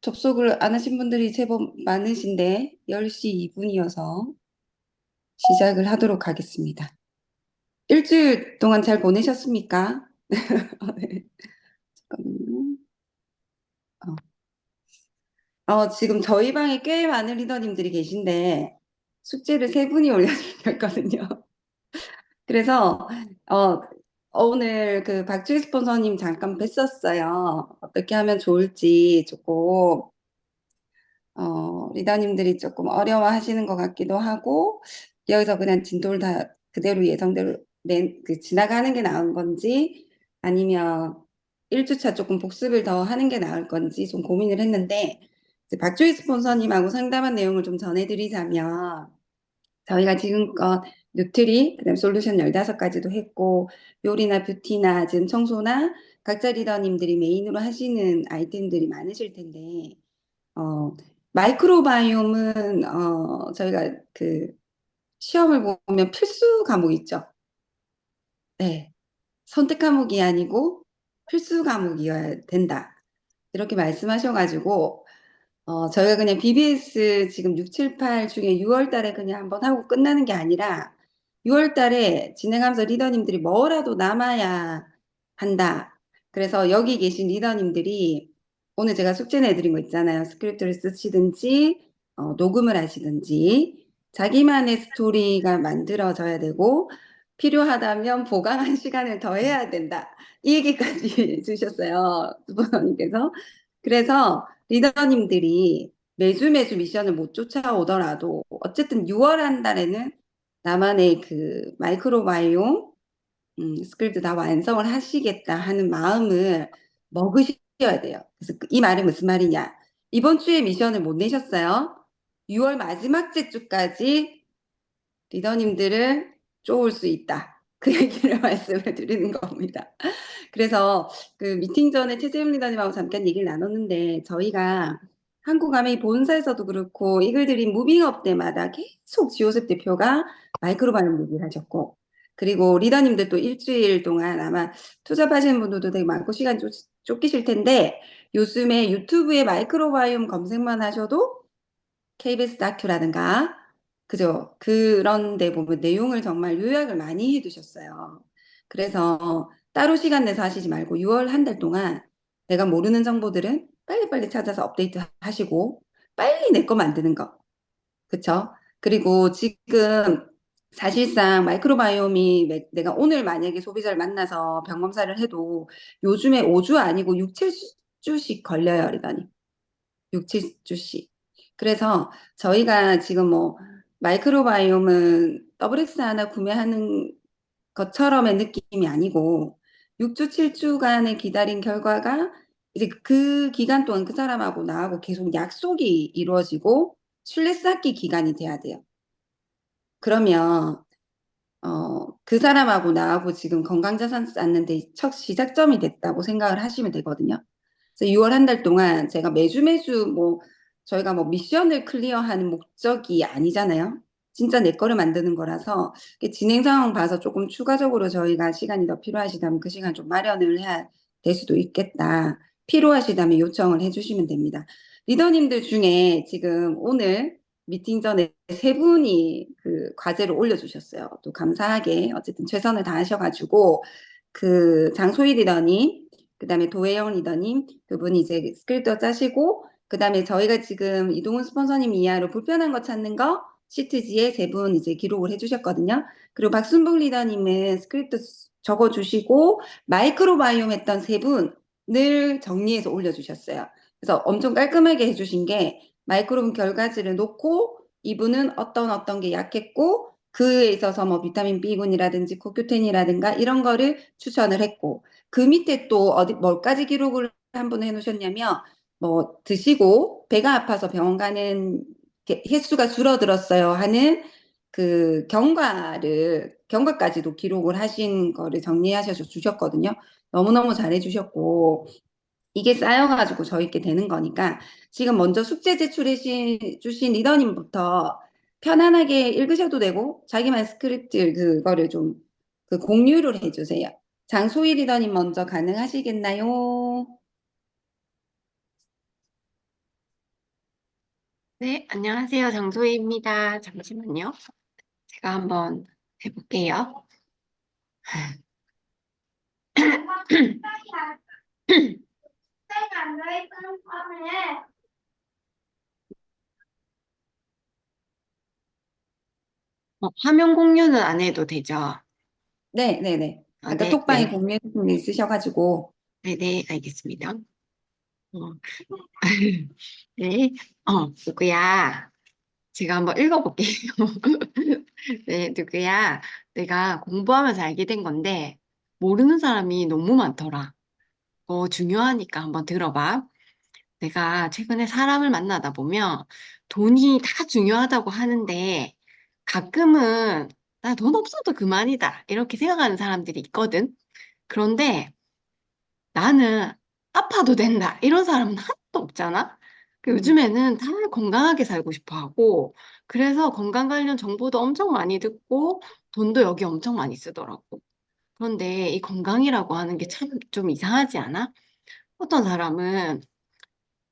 접속을 안 하신 분들이 제법 많으신데 10시 2분이어서 시작을 하도록 하겠습니다. 일주일 동안 잘 보내셨습니까? 네, 잠깐만요. 지금 저희 방에 꽤 많은 리더님들이 계신데 숙제를 세 분이 올려주셨거든요. 그래서 어, 오늘 그 박주희 스폰서님 잠깐 뵀었어요. 어떻게 하면 좋을지 조금 리더님들이 조금 어려워하시는 것 같기도 하고, 여기서 그냥 진도를 다 그대로 예정대로 지나가는 게 나은 건지, 아니면 1주차 조금 복습을 더 하는 게 나을 건지 좀 고민을 했는데, 이제 박주희 스폰서님하고 상담한 내용을 좀 전해드리자면, 저희가 지금껏 뉴트리, 그다음 솔루션 15가지도 했고, 요리나 뷰티나 지금 청소나 각자 리더님들이 메인으로 하시는 아이템들이 많으실 텐데, 어, 마이크로바이옴은 저희가 그 시험을 보면 필수 과목 있죠. 네. 선택 과목이 아니고 필수 과목이어야 된다. 이렇게 말씀하셔가지고 저희가 그냥 BBS 지금 6, 7, 8 중에 6월 달에 그냥 한번 하고 끝나는 게 아니라 6월 달에 진행하면서 리더님들이 뭐라도 남아야 한다. 그래서 여기 계신 리더님들이 오늘 제가 숙제 내드린 거 있잖아요. 스크립트를 쓰시든지 녹음을 하시든지 자기만의 스토리가 만들어져야 되고 필요하다면 보강한 시간을 더 해야 된다. 이 얘기까지 주셨어요. 부모님께서. 그래서 리더님들이 매주 매주 미션을 못 쫓아오더라도 어쨌든 6월 한 달에는 나만의 그 마이크로바이옴 스크립트 다 완성을 하시겠다 하는 마음을 먹으셔야 돼요. 그래서 이 말이 무슨 말이냐? 이번 주에 미션을 못 내셨어요. 6월 마지막 주까지 리더님들을 쪼을 수 있다. 그 얘기를 말씀을 드리는 겁니다. 그래서 그 미팅 전에 최재훈 리더님하고 잠깐 얘기를 나눴는데 저희가 한국 아메이 본사에서도 그렇고 이글드림 무빙업 때마다 계속 지호셉 대표가 마이크로바이옴 얘기를 하셨고 그리고 리더님들 또 일주일 동안 아마 투잡하시는 분들도 되게 많고 시간 쫓기실 텐데 요즘에 유튜브에 마이크로바이옴 검색만 하셔도 KBS 다큐라든가 그죠? 그런 데 보면 내용을 정말 요약을 많이 해두셨어요. 그래서 따로 시간 내서 하시지 말고 6월 한 달 동안 내가 모르는 정보들은 빨리빨리 찾아서 업데이트 하시고 빨리 내 거 만드는 거. 그쵸? 그리고 지금 사실상 마이크로바이옴이 내가 오늘 만약에 소비자를 만나서 병검사를 해도 요즘에 5주 아니고 6, 7주씩 걸려요, 이러더니. 6, 7주씩. 그래서 저희가 지금 뭐 마이크로바이옴은 더블엑스 하나 구매하는 것처럼의 느낌이 아니고 6주, 7주간의 기다린 결과가 이제 그 기간 동안 그 사람하고 나하고 계속 약속이 이루어지고 신뢰 쌓기 기간이 돼야 돼요. 그러면 그 사람하고 나하고 지금 건강자산 쌓는데 첫 시작점이 됐다고 생각을 하시면 되거든요. 그래서 6월 한 달 동안 제가 매주 매주 뭐 저희가 뭐 미션을 클리어하는 목적이 아니잖아요. 진짜 내 거를 만드는 거라서 진행 상황 봐서 조금 추가적으로 저희가 시간이 더 필요하시다면 그 시간 좀 마련을 해야 될 수도 있겠다. 필요하시다면 요청을 해주시면 됩니다. 리더님들 중에 지금 오늘 미팅 전에 세 분이 그 과제를 올려주셨어요. 또 감사하게 어쨌든 최선을 다하셔가지고 그 장소희 리더님, 그다음에 도혜영 리더님 두 분이 이제 스크립트 짜시고 그다음에 저희가 지금 이동훈 스폰서님 이하로 불편한 거 찾는 거 시트지에 세 분 이제 기록을 해주셨거든요. 그리고 박순봉 리더님은 스크립트 적어주시고 마이크로바이옴 했던 세 분을 정리해서 올려주셨어요. 그래서 엄청 깔끔하게 해주신 게 마이크로홈 결과지를 놓고 이분은 어떤 게 약했고 그에 있어서 뭐 비타민 B군이라든지 코큐텐이라든가 이런 거를 추천을 했고 그 밑에 또 어디 뭘까지 기록을 한 분 해놓으셨냐면 뭐 드시고 배가 아파서 병원 가는 횟수가 줄어들었어요 하는 그 경과까지도 기록을 하신 거를 정리하셔서 주셨거든요. 너무너무 잘해주셨고 이게 쌓여가지고 저희께 되는 거니까 지금 먼저 숙제 제출해 주신 리더님부터 편안하게 읽으셔도 되고 자기만 스크립트 그거를 좀 그 공유를 해주세요. 장소희 리더님 먼저 가능하시겠나요? 네, 안녕하세요. 장소희입니다. 잠시만요. 제가 한번 해볼게요. 화면 공유는 안 해도 되죠? 네, 네, 네. 아, 아까 네, 톡방에 네. 공유해 주신 분 있으셔가지고. 네, 네, 알겠습니다. 어, 네, 누구야? 제가 한번 읽어볼게요. 네, 누구야? 내가 공부하면서 알게 된 건데, 모르는 사람이 너무 많더라. 중요하니까 한번 들어봐. 내가 최근에 사람을 만나다 보면 돈이 다 중요하다고 하는데 가끔은 나 돈 없어도 그만이다. 이렇게 생각하는 사람들이 있거든. 그런데 나는 아파도 된다. 이런 사람은 하나도 없잖아. 음, 요즘에는 다 건강하게 살고 싶어 하고 그래서 건강 관련 정보도 엄청 많이 듣고 돈도 여기 엄청 많이 쓰더라고. 그런데 이 건강이라고 하는 게 참 좀 이상하지 않아? 어떤 사람은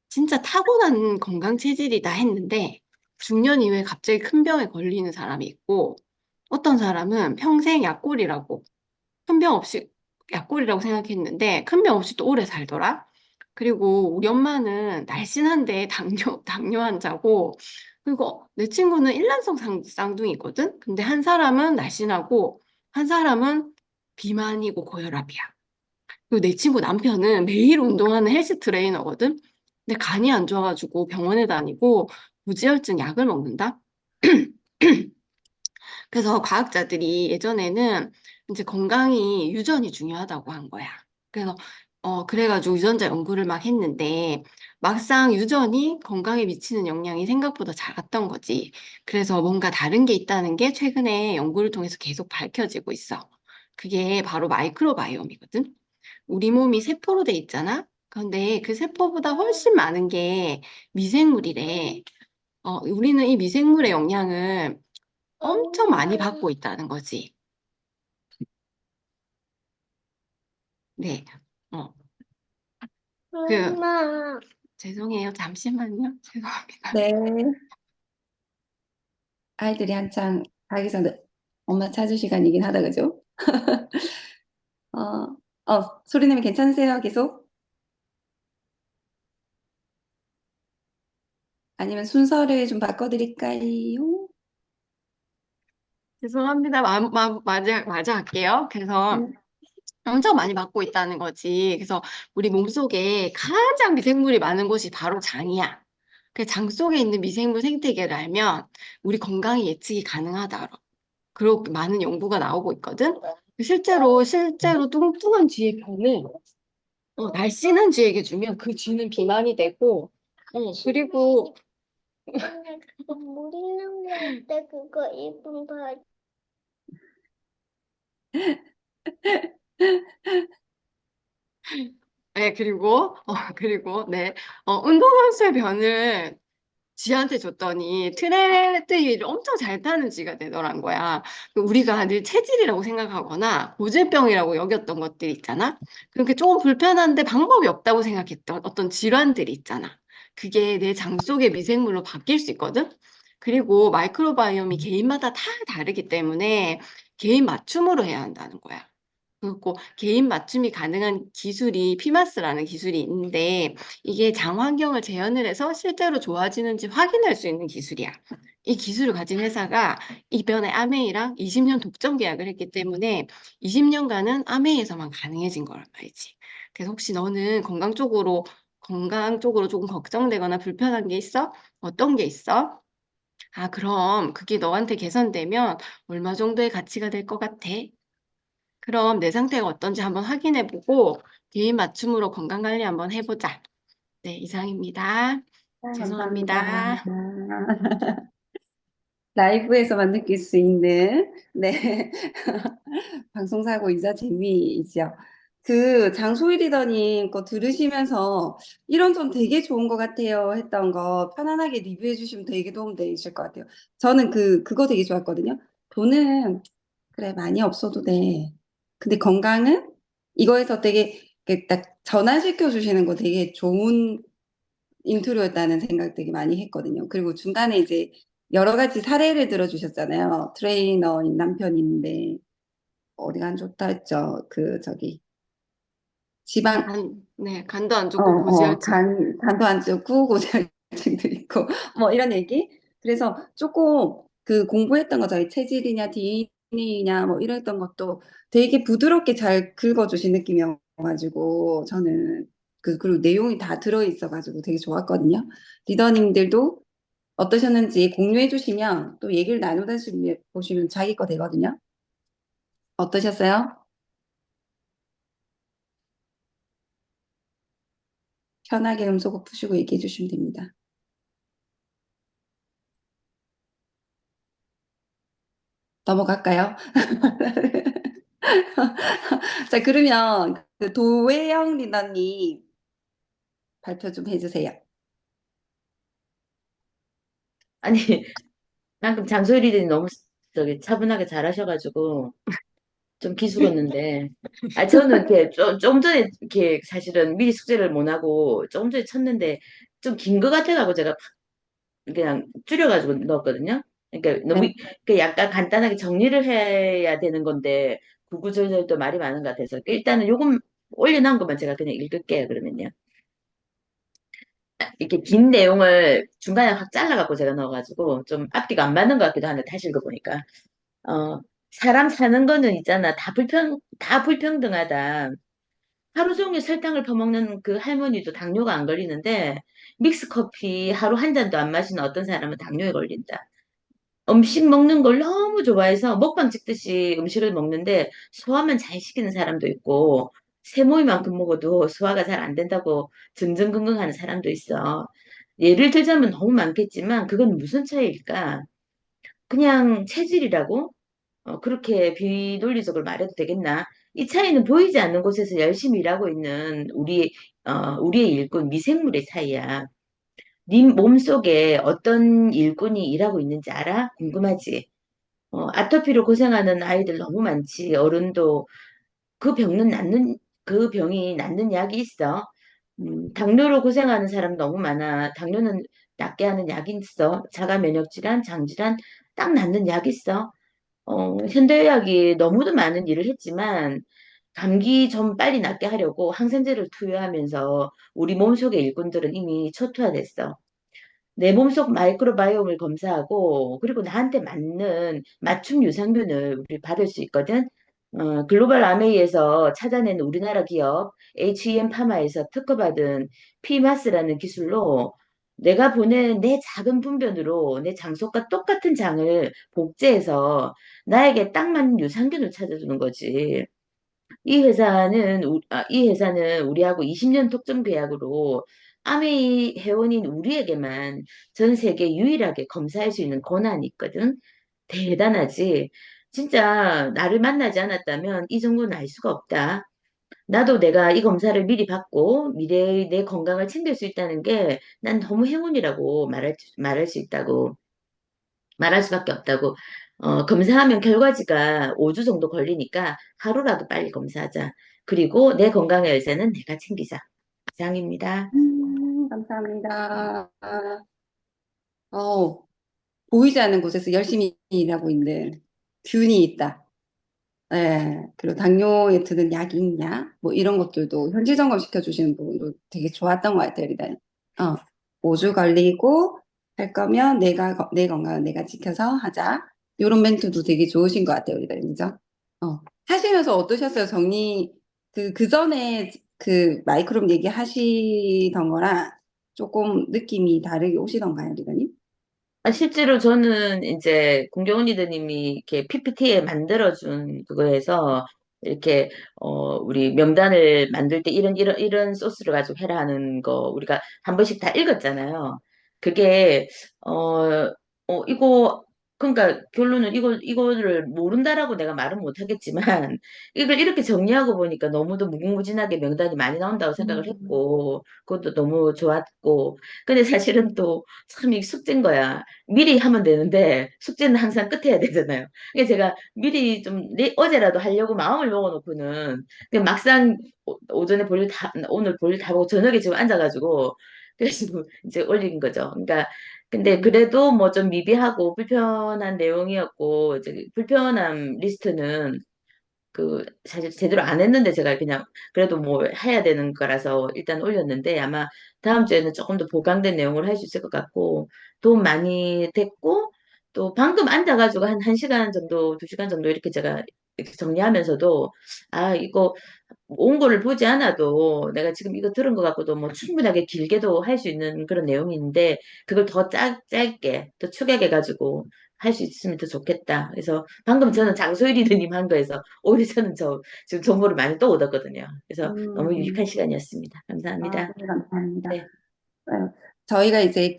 진짜 타고난 건강 체질이다 했는데 중년 이후에 갑자기 큰 병에 걸리는 사람이 있고 어떤 사람은 평생 약골이라고 큰 병 없이 약골이라고 생각했는데 큰 병 없이 또 오래 살더라. 그리고 우리 엄마는 날씬한데 당뇨 환자고 그리고 내 친구는 일란성 쌍둥이거든. 근데 한 사람은 날씬하고 한 사람은 비만이고 고혈압이야. 그리고 내 친구 남편은 매일 운동하는 헬스 트레이너거든. 근데 간이 안 좋아가지고 병원에 다니고 무지혈증 약을 먹는다. 그래서 과학자들이 예전에는 이제 건강이 유전이 중요하다고 한 거야. 그래서 그래가지고 유전자 연구를 막 했는데 막상 유전이 건강에 미치는 영향이 생각보다 작았던 거지. 그래서 뭔가 다른 게 있다는 게 최근에 연구를 통해서 계속 밝혀지고 있어. 그게 바로 마이크로바이옴이거든. 우리 몸이 세포로 돼 있잖아. 그런데 그 세포보다 훨씬 많은 게 미생물이래. 우리는 이 미생물의 영향을 엄청 많이 받고 있다는 거지. 네. 어, 엄마. 죄송해요. 잠시만요. 죄송합니다. 네. 아이들이 한창 자기 전에 엄마 찾을 시간이긴 하다, 그죠? 소리내면 괜찮으세요? 계속? 아니면 순서를 좀 바꿔드릴까요? 죄송합니다. 맞아 할게요. 그래서 음, 엄청 많이 받고 있다는 거지. 그래서 우리 몸속에 가장 미생물이 많은 곳이 바로 장이야. 그 장 속에 있는 미생물 생태계를 알면 우리 건강이 예측이 가능하다. 그렇게 많은 연구가 나오고 있거든. 실제로 뚱뚱한 쥐의 변을 날씬한 쥐에게 주면 그 쥐는 비만이 되고, 그리고 물 있는 거 어때? 그거 이쁜 거. 네, 네, 운동선수의 변을 쥐한테 줬더니 트레드밀을 엄청 잘 타는 쥐가 되더란 거야. 우리가 늘 체질이라고 생각하거나 고질병이라고 여겼던 것들 있잖아. 그렇게 조금 불편한데 방법이 없다고 생각했던 어떤 질환들이 있잖아. 그게 내 장 속의 미생물로 바뀔 수 있거든. 그리고 마이크로바이옴이 개인마다 다 다르기 때문에 개인 맞춤으로 해야 한다는 거야. 그리고 개인 맞춤이 가능한 기술이 피마스라는 기술이 있는데 이게 장 환경을 재현을 해서 실제로 좋아지는지 확인할 수 있는 기술이야. 이 기술을 가진 회사가 이번에 아메이랑 20년 독점 계약을 했기 때문에 20년간은 아메이에서만 가능해진 거란 말이지. 그래서 혹시 너는 건강 쪽으로 조금 걱정되거나 불편한 게 있어? 어떤 게 있어? 아, 그럼 그게 너한테 개선되면 얼마 정도의 가치가 될 것 같아? 그럼 내 상태가 어떤지 한번 확인해보고 개인 맞춤으로 건강관리 한번 해보자. 네, 이상입니다. 감사합니다. 죄송합니다. 라이브에서만 느낄 수 있는, 네. 방송사고이자 재미이죠. 그 장소희 리더님 거 들으시면서 이런 점 되게 좋은 것 같아요 했던 거 편안하게 리뷰해 주시면 되게 도움되실 것 같아요. 저는 그거 되게 좋았거든요. 돈은 그래 많이 없어도 돼. 근데 건강은 이거에서 되게 이렇게 딱 전환시켜 주시는 거 되게 좋은 인트로였다는 생각 되게 많이 했거든요. 그리고 중간에 이제 여러 가지 사례를 들어주셨잖아요. 트레이너인 남편이 있는데 어디가 안 좋다 했죠. 그 저기 지방 네, 간도 안 좋고 고지혈증. 간도 안 좋고 고지혈증도 있고 뭐 이런 얘기. 그래서 조금 그 공부했던 거 저희 체질이냐 DNA냐 뭐 이랬던 것도 되게 부드럽게 잘 긁어주신 느낌이어가지고 저는 그리고 내용이 다 들어있어가지고 되게 좋았거든요. 리더님들도 어떠셨는지 공유해 주시면 또 얘기를 나누다 보시면 자기 거 되거든요. 어떠셨어요? 편하게 음소거 푸시고 얘기해 주시면 됩니다. 넘어갈까요? 자, 그러면 그 도혜영 리더님 발표 좀 해주세요. 아니, 방금 장소리들이 너무 저기 차분하게 잘하셔가지고 좀 기죽었는데, 아 저는 이렇게 좀 전에 이렇게 사실은 미리 숙제를 못 하고 조금 전에 쳤는데 좀 긴 것 같아가지고 제가 그냥 줄여가지고 넣었거든요. 그러니까 너무 네, 그 약간 간단하게 정리를 해야 되는 건데 구구절절도 말이 많은 것 같아서 일단은 요금 올려놓은 것만 제가 그냥 읽을게요. 그러면요. 이렇게 긴 내용을 중간에 확 잘라갖고 제가 넣어가지고 좀 앞뒤가 안 맞는 것 같기도 한데 다시 읽어보니까 어, 사람 사는 거는 있잖아. 다 불평등하다. 하루 종일 설탕을 퍼먹는 그 할머니도 당뇨가 안 걸리는데 믹스 커피 하루 한 잔도 안 마시는 어떤 사람은 당뇨에 걸린다. 음식 먹는 걸 너무 좋아해서 먹방 찍듯이 음식을 먹는데 소화만 잘 시키는 사람도 있고 세모이만큼 먹어도 소화가 잘 안 된다고 전전긍긍하는 사람도 있어. 예를 들자면 너무 많겠지만 그건 무슨 차이일까? 그냥 체질이라고? 그렇게 비논리적으로 말해도 되겠나? 이 차이는 보이지 않는 곳에서 열심히 일하고 있는 우리의 일꾼, 미생물의 차이야. 네 몸속에 어떤 일꾼이 일하고 있는지 알아? 궁금하지? 아토피로 고생하는 아이들 너무 많지. 어른도 그 병이 낫는 약이 있어. 당뇨로 고생하는 사람 너무 많아. 당뇨는 낫게 하는 약이 있어. 자가 면역 질환, 장 질환 딱 낫는 약이 있어. 현대의학이 너무도 많은 일을 했지만 감기 좀 빨리 낫게 하려고 항생제를 투여하면서 우리 몸속의 일꾼들은 이미 초토화됐어. 내 몸속 마이크로바이옴을 검사하고 그리고 나한테 맞는 맞춤 유산균을 우리 받을 수 있거든. 글로벌 아메이에서 찾아낸 우리나라 기업 HEM 파마에서 특허받은 피마스라는 기술로 내가 보낸 내 작은 분변으로 내 장속과 똑같은 장을 복제해서 나에게 딱 맞는 유산균을 찾아주는 거지. 이 회사는 우리하고 20년 독점 계약으로 아메이 회원인 우리에게만 전 세계 유일하게 검사할 수 있는 권한이 있거든. 대단하지? 진짜 나를 만나지 않았다면 이 정도는 알 수가 없다. 나도 내가 이 검사를 미리 받고 미래의 내 건강을 챙길 수 있다는 게 난 너무 행운이라고 말할 수 있다고. 말할 수밖에 없다고. 검사하면 결과지가 5주 정도 걸리니까 하루라도 빨리 검사하자. 그리고 내 건강의 열쇠는 내가 챙기자. 이상입니다. 감사합니다. 어, 보이지 않는 곳에서 열심히 일하고 있는 균이 있다. 예, 그리고 당뇨에 드는 약이 있냐? 뭐 이런 것들도 현지 점검 시켜주시는 부분도 되게 좋았던 것 같아요, 일단. 5주 걸리고 할 거면 내 건강은 내가 지켜서 하자. 이런 멘트도 되게 좋으신 것 같아요, 우리가, 그죠? 하시면서 어떠셨어요? 그 전에 그 마이크로 얘기하시던 거랑 조금 느낌이 다르게 오시던가요, 리더님? 실제로 저는 이제 공경원 리더님이 이렇게 PPT에 만들어준 그거에서 이렇게 우리 명단을 만들 때 이런 소스를 가지고 해라 하는 거 우리가 한 번씩 다 읽었잖아요. 그게 이거 그러니까 결론은 이거를 모른다라고 내가 말은 못하겠지만 이걸 이렇게 정리하고 보니까 너무도 무궁무진하게 명단이 많이 나온다고 생각을 음. 했고 그것도 너무 좋았고 근데 사실은 또 참 이 숙제인 거야. 미리 하면 되는데 숙제는 항상 끝에 해야 되잖아요. 그래서 제가 미리 어제라도 하려고 마음을 먹어놓고는 그냥 막상 오전에 오늘 볼일 다 보고 저녁에 지금 앉아가지고 그래서 이제 올린 거죠. 그러니까 근데 그래도 뭐 좀 미비하고 불편한 내용이었고 이제 불편함 리스트는 그 사실 제대로 안 했는데 제가 그냥 그래도 뭐 해야 되는 거라서 일단 올렸는데 아마 다음 주에는 조금 더 보강된 내용을 할 수 있을 것 같고 도움 많이 됐고 또 방금 앉아가지고 한 1시간 정도, 2시간 정도 이렇게 제가 이렇게 정리하면서도 아 이거 원고를 보지 않아도 내가 지금 이거 들은 것 같고도 뭐 충분하게 길게도 할 수 있는 그런 내용인데 그걸 더 짧게 더 축약해가지고 할 수 있으면 더 좋겠다. 그래서 방금 저는 장소희 리더님 한 거에서 오히려 저는 지금 정보를 많이 또 얻었거든요. 그래서 너무 유익한 음, 시간이었습니다. 아, 감사합니다. 네, 감사합니다. 네. 저희가 이제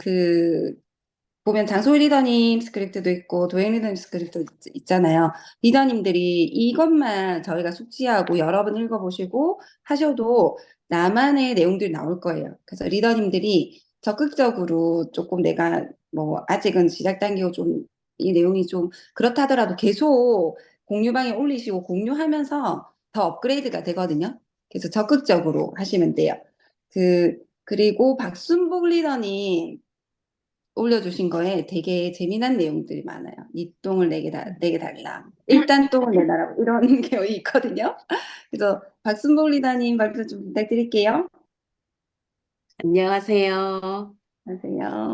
보면 장소희 리더님 스크립트도 있고 도행 리더님 스크립트도 있잖아요. 리더님들이 이것만 저희가 숙지하고 여러 번 읽어보시고 하셔도 나만의 내용들이 나올 거예요. 그래서 리더님들이 적극적으로 조금 내가 뭐 아직은 시작 단계고 좀 이 내용이 좀 그렇다 하더라도 계속 공유방에 올리시고 공유하면서 더 업그레이드가 되거든요. 그래서 적극적으로 하시면 돼요. 그리고 박순복 리더님 올려주신 거에 되게 재미난 내용들이 많아요. 네 똥을 내게 달라. 일단 똥을 내놔라고 이런 게 있거든요. 그래서 박순복 리더님 발표 좀 부탁드릴게요. 안녕하세요. 안녕하세요.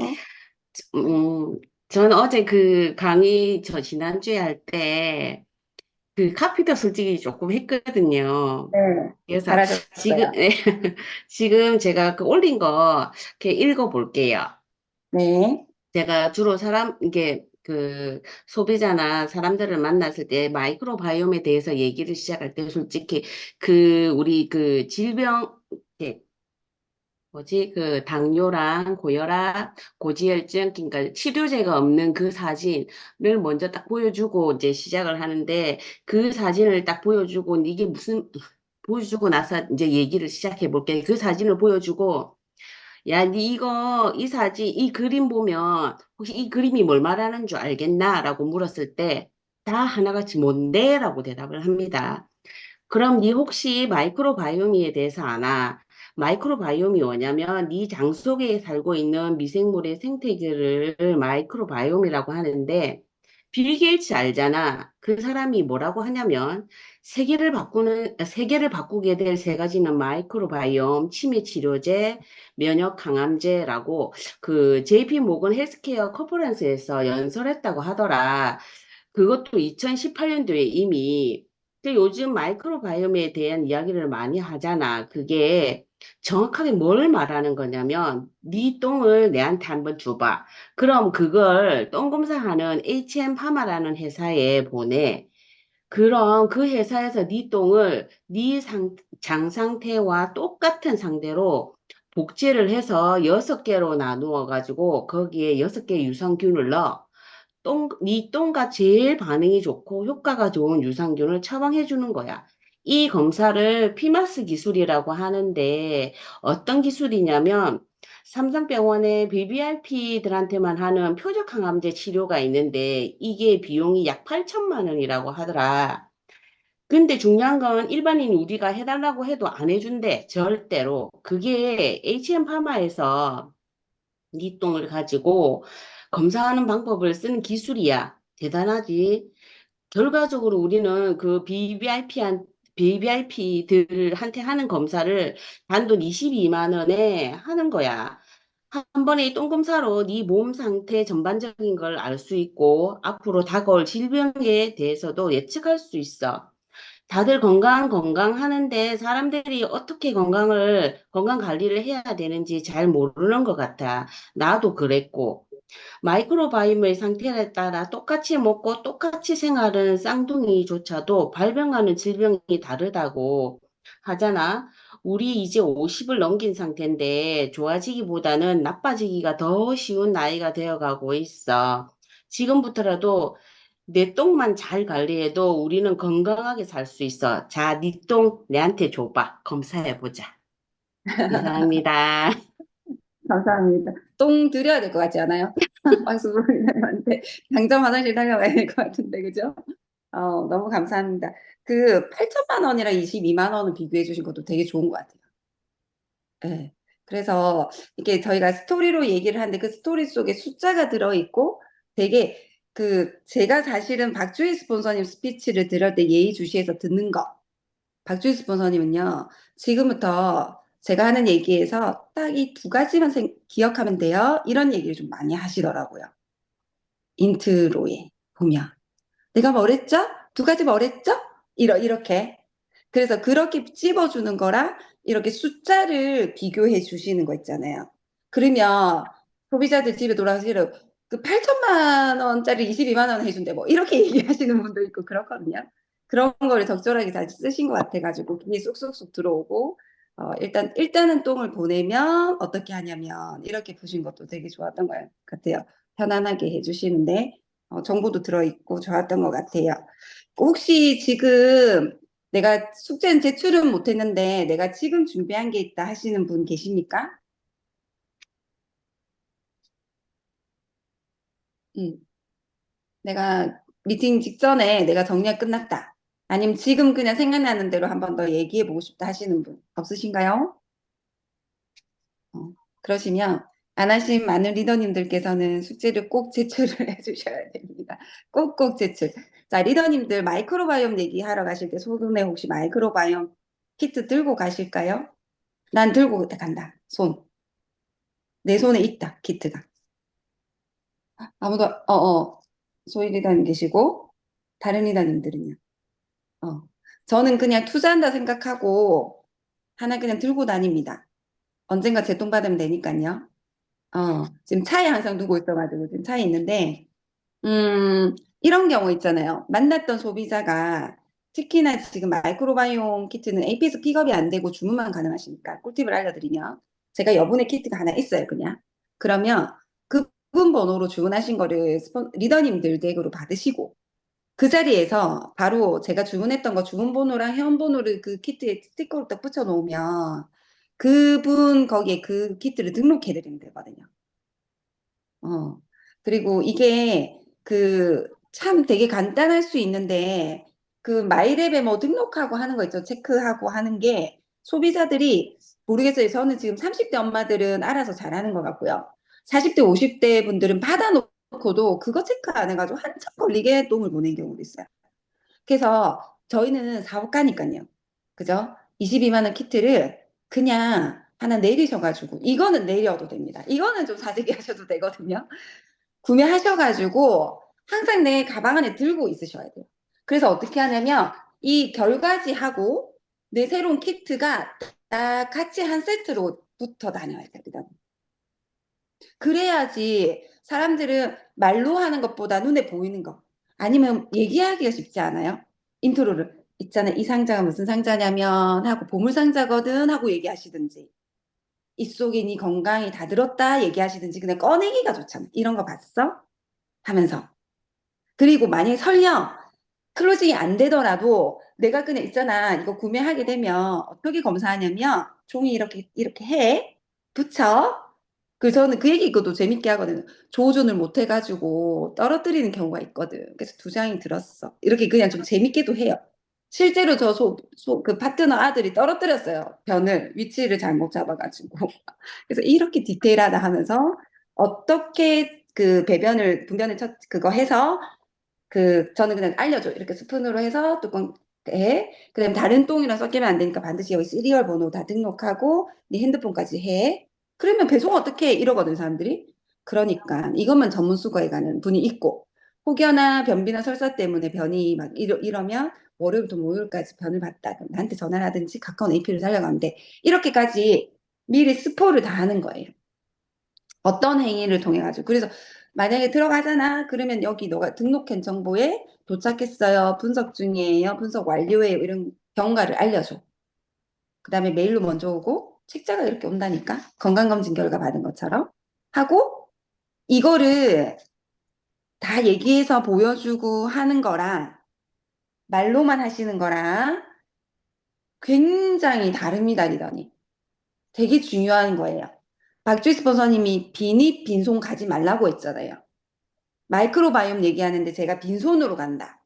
음, 저는 어제 그 강의 지난주에 할 때 그 카피도 솔직히 조금 했거든요. 네, 그래서 지금, 잘하셨어요. 지금 제가 그 올린 거 이렇게 읽어볼게요. 네, 제가 주로 이게 그 소비자나 사람들을 만났을 때 마이크로바이옴에 대해서 얘기를 시작할 때 솔직히 우리 그 질병, 이렇게 뭐지, 당뇨랑 고혈압, 고지혈증, 그러니까 치료제가 없는 그 사진을 먼저 딱 보여주고 이제 시작을 하는데 그 사진을 딱 보여주고 이게 보여주고 나서 이제 얘기를 시작해 볼게. 그 사진을 보여주고 야, 니 이 사진, 이 그림 보면 혹시 이 그림이 뭘 말하는 줄 알겠나? 라고 물었을 때 다 하나같이 뭔데? 라고 대답을 합니다. 그럼 니 혹시 마이크로바이옴에 대해서 아나? 마이크로바이옴이 뭐냐면 네 장 속에 살고 있는 미생물의 생태계를 마이크로바이옴이라고 하는데 빌 게이츠 알잖아. 그 사람이 뭐라고 하냐면 세계를 바꾸게 될 세 가지는 마이크로바이옴, 치매 치료제, 면역 강함제라고 그 JP 모건 헬스케어 컨퍼런스에서 연설했다고 하더라. 그것도 2018년도에 이미 근데 요즘 마이크로바이옴에 대한 이야기를 많이 하잖아. 그게 정확하게 뭘 말하는 거냐면 네 똥을 내한테 한번 줘봐. 그럼 그걸 똥 검사하는 HM 파마라는 회사에 보내. 그럼 그 회사에서 네 똥을 장 상태와 똑같은 상태로 복제를 해서 6개로 나누어 가지고 거기에 6개 유산균을 넣어. 네 똥과 제일 반응이 좋고 효과가 좋은 유산균을 처방해 주는 거야. 이 검사를 피마스 기술이라고 하는데 어떤 기술이냐면 삼성병원의 BBRP들한테만 하는 표적항암제 치료가 있는데 이게 비용이 약 8천만 원이라고 하더라. 근데 중요한 건 일반인 우리가 해달라고 해도 안 해준대. 절대로. 그게 HM파마에서 네 똥을 가지고 검사하는 방법을 쓰는 기술이야. 대단하지. 결과적으로 우리는 그 BVIP들한테 하는 검사를 단돈 22만 원에 하는 거야. 한 번에 이 똥 검사로 네 몸 상태 전반적인 걸 알 수 있고 앞으로 다가올 질병에 대해서도 예측할 수 있어. 다들 건강하는데 사람들이 어떻게 건강 관리를 해야 되는지 잘 모르는 것 같아. 나도 그랬고. 마이크로바이옴의 상태에 따라 똑같이 먹고 똑같이 생활하는 쌍둥이조차도 발병하는 질병이 다르다고 하잖아. 우리 이제 50을 넘긴 상태인데 좋아지기보다는 나빠지기가 더 쉬운 나이가 되어가고 있어. 지금부터라도 내 똥만 잘 관리해도 우리는 건강하게 살 수 있어. 자, 네 똥 내한테 줘봐. 검사해보자. 이상입니다. 감사합니다. 똥 드려야 될 것 같지 않아요? 박순복 리더님한테 당장 화장실 달려가야 될 것 같은데, 그죠? 너무 감사합니다. 8천만 원이랑 22만 원을 비교해 주신 것도 되게 좋은 것 같아요. 네. 그래서 이게 저희가 스토리로 얘기를 하는데 그 스토리 속에 숫자가 들어있고 되게 제가 사실은 박주희 스폰서님 스피치를 들을 때 예의주시해서 듣는 거. 박주희 스폰서님은요, 지금부터 제가 하는 얘기에서 딱 이 두 가지만 기억하면 돼요. 이런 얘기를 좀 많이 하시더라고요. 인트로에 보면. 내가 뭐랬죠? 두 가지 뭐랬죠? 이렇게. 그래서 그렇게 찝어주는 거랑 이렇게 숫자를 비교해 주시는 거 있잖아요. 그러면 소비자들 집에 돌아가서 그 8천만 원짜리 22만 원 해준대 뭐 이렇게 얘기하시는 분도 있고 그렇거든요. 그런 거를 적절하게 잘 쓰신 것 같아가지고 귀에 쏙쏙쏙 들어오고 일단은 똥을 보내면 어떻게 하냐면 이렇게 보신 것도 되게 좋았던 것 같아요. 편안하게 해주시는데 정보도 들어있고 좋았던 것 같아요. 혹시 지금 내가 숙제는 제출은 못했는데 내가 지금 준비한 게 있다 하시는 분 계십니까? 음, 내가 미팅 직전에 내가 정리가 끝났다. 아니면 지금 그냥 생각나는 대로 한 번 더 얘기해 보고 싶다 하시는 분 없으신가요? 어, 그러시면 안 하신 많은 리더님들께서는 숙제를 꼭 제출을 해주셔야 됩니다. 꼭꼭 제출. 자, 리더님들 마이크로바이옴 얘기하러 가실 때 손에 혹시 마이크로바이옴 키트 들고 가실까요? 난 들고 간다. 손. 내 손에 있다. 키트가. 아무도 소희 리더님 계시고 다른 리더님들은요. 어. 저는 그냥 투자한다 생각하고 하나 그냥 들고 다닙니다. 언젠가 제돈 받으면 되니까요. 지금 차에 항상 두고 있어가지고 지금 차에 있는데, 이런 경우 있잖아요. 만났던 소비자가 특히나 지금 마이크로바이옴 키트는 APS 픽업이 안 되고 주문만 가능하시니까 꿀팁을 알려드리면 제가 여분의 키트가 하나 있어요, 그냥. 그러면 그분 번호로 주문하신 거를 리더님들 댁으로 받으시고 그 자리에서 바로 제가 주문했던 거 주문 번호랑 회원 번호를 그 키트에 스티커로 딱 붙여 놓으면 그분 거기에 그 키트를 등록해 드리면 되거든요. 그리고 이게 참 되게 간단할 수 있는데 그 마이랩에 뭐 등록하고 하는 거 있죠. 체크하고 하는 게 소비자들이 모르겠어요. 저는 지금 30대 엄마들은 알아서 잘하는 것 같고요. 40대, 50대 분들은 받아놓고도 그거 체크 안 해가지고 한참 걸리게 똥을 보낸 경우도 있어요. 그래서 저희는 사업가니까요. 그죠? 22만 원 키트를 그냥 하나 내리셔가지고 이거는 내려도 됩니다. 이거는 좀 사재기 하셔도 되거든요. 구매하셔가지고 항상 내 가방 안에 들고 있으셔야 돼요. 그래서 어떻게 하냐면 이 결과지하고 내 새로운 키트가 딱 같이 한 세트로 붙어 다녀야 됩니다. 그래야지 사람들은 말로 하는 것보다 눈에 보이는 거 아니면 얘기하기가 쉽지 않아요. 인트로를 있잖아요. 이 상자가 무슨 상자냐면 하고 보물 상자거든 하고 얘기하시든지 이 속에 네 건강이 다 들었다 얘기하시든지 그냥 꺼내기가 좋잖아. 이런 거 봤어? 하면서 그리고 만약에 설령 클로징이 안 되더라도 내가 그냥 있잖아. 이거 구매하게 되면 어떻게 검사하냐면 종이 이렇게 해. 붙여. 저는 그 얘기 이것도 재밌게 하거든요. 조준을 못 해가지고 떨어뜨리는 경우가 있거든. 그래서 두 장이 들었어. 이렇게 그냥 좀 재밌게도 해요. 실제로 그 파트너 아들이 떨어뜨렸어요. 변을, 위치를 잘못 잡아가지고. 그래서 이렇게 디테일하다 하면서 어떻게 분변을 그거 해서 저는 그냥 알려줘. 이렇게 스푼으로 해서 뚜껑에, 그 다음에 다른 똥이랑 섞이면 안 되니까 반드시 여기 시리얼 번호 다 등록하고, 네 핸드폰까지 해. 그러면 배송 어떻게 해? 이러거든, 사람들이. 그러니까 이것만 전문 수거해 가는 분이 있고, 혹여나 변비나 설사 때문에 변이 막 이러면 월요일부터 목요일까지 변을 봤다. 그럼 나한테 전화를 하든지 가까운 AP를 달려가면 돼. 이렇게까지 미리 스포를 다 하는 거예요. 어떤 행위를 통해 가지고. 그래서 만약에 들어가잖아. 그러면 여기 너가 등록한 정보에 도착했어요. 분석 중이에요. 분석 완료해요. 이런 경과를 알려줘. 그 다음에 메일로 먼저 오고 책자가 이렇게 온다니까. 건강검진 결과 받은 것처럼. 하고 이거를 다 얘기해서 보여주고 하는 거랑 말로만 하시는 거랑 굉장히 다릅니다, 리더니. 되게 중요한 거예요. 박주희 스폰서님이 빈손 가지 말라고 했잖아요. 마이크로바이옴 얘기하는데 제가 빈손으로 간다.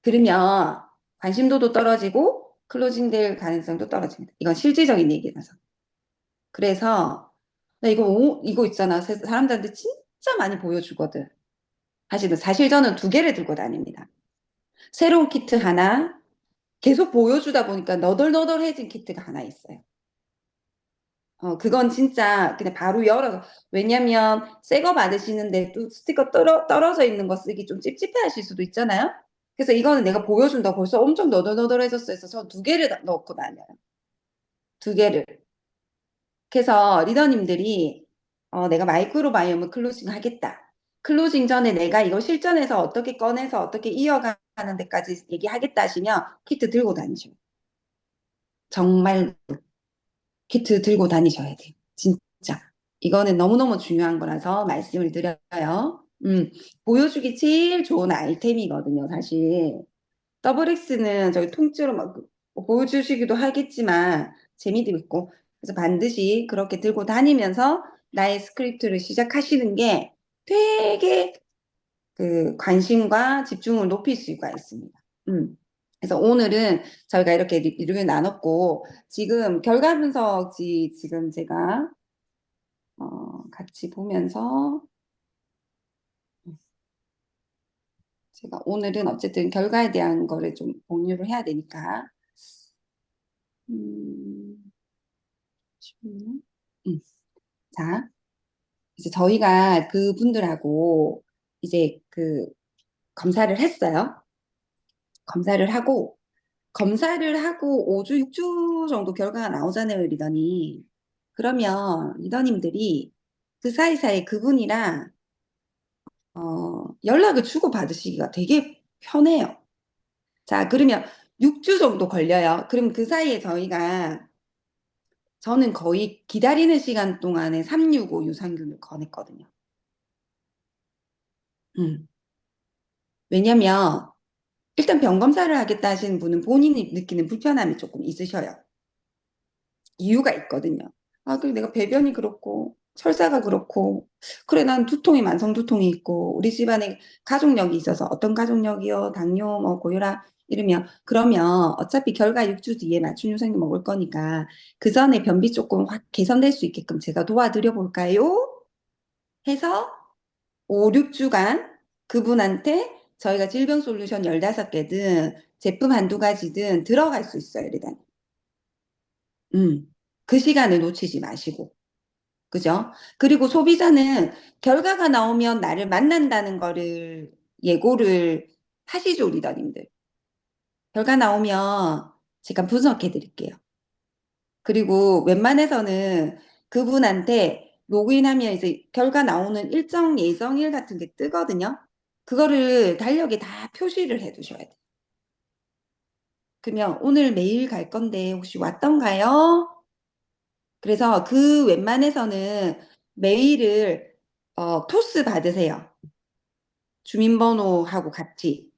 그러면 관심도도 떨어지고 클로징 될 가능성도 떨어집니다. 이건 실질적인 얘기라서. 그래서 나 이거 있잖아. 사람들한테 진짜 많이 보여주거든. 사실 저는 두 개를 들고 다닙니다. 새로운 키트 하나, 계속 보여주다 보니까 너덜너덜해진 키트가 하나 있어요. 그건 진짜 그냥 바로 열어서, 왜냐면 새 거 받으시는데 또 스티커 떨어져 있는 거 쓰기 좀 찝찝해 하실 수도 있잖아요. 그래서 이거는 내가 보여준다고 벌써 엄청 너덜너덜해졌어 해서 저 두 개를 넣고 다녀요. 두 개를. 그래서 리더님들이 내가 마이크로바이옴을 클로징 하겠다. 클로징 전에 내가 이거 실전에서 어떻게 꺼내서 어떻게 이어가는 데까지 얘기하겠다 하시면 키트 들고 다니셔. 정말 키트 들고 다니셔야 돼요. 진짜. 이거는 너무너무 중요한 거라서 말씀을 드려요. 보여주기 제일 좋은 아이템이거든요, 사실. 더블 X는 저희 통째로 막 보여주시기도 하겠지만 재미도 있고, 그래서 반드시 그렇게 들고 다니면서 나의 스크립트를 시작하시는 게 되게 그 관심과 집중을 높일 수가 있습니다. 그래서 오늘은 저희가 이렇게 리뷰를 나눴고, 지금 결과 분석지 지금 제가 같이 보면서, 제가 오늘은 어쨌든 결과에 대한 거를 좀 공유를 해야 되니까, 음, 잠시만요. 자, 이제 저희가 그분들하고 이제 그 검사를 했어요. 검사를 하고 5주, 6주 정도 결과가 나오잖아요, 리더님. 그러면 리더님들이 그 사이사이 그분이랑 연락을 주고받으시기가 되게 편해요. 자, 그러면 6주 정도 걸려요. 그럼 그 사이에 저는 거의 기다리는 시간 동안에 365 유산균을 권했거든요. 음. 왜냐면 일단 병 검사를 하겠다 하시는 분은 본인이 느끼는 불편함이 조금 있으셔요. 이유가 있거든요. 아, 그래, 내가 배변이 그렇고, 설사가 그렇고, 그래, 난 두통이, 만성 두통이 있고, 우리 집안에 가족력이 있어서, 어떤 가족력이요, 당뇨, 뭐, 고혈압, 이러면, 그러면 어차피 결과 6주 뒤에 맞춤 유산균 먹을 거니까, 그 전에 변비 조금 확 개선될 수 있게끔 제가 도와드려 볼까요? 해서 5, 6주간 그분한테 저희가 질병 솔루션 15개든, 제품 한두 가지든 들어갈 수 있어요, 일단. 그 시간을 놓치지 마시고. 그죠? 그리고 소비자는 결과가 나오면 나를 만난다는 거를 예고를 하시죠, 리더님들. 결과 나오면 제가 분석해 드릴게요. 그리고 웬만해서는 그분한테 로그인하면 이제 결과 나오는 일정 예정일 같은 게 뜨거든요. 그거를 달력에 다 표시를 해 두셔야 돼요. 그러면 오늘 메일 갈 건데 혹시 왔던가요? 그래서 그 웬만해서는 메일을 토스 받으세요. 주민번호하고 같이.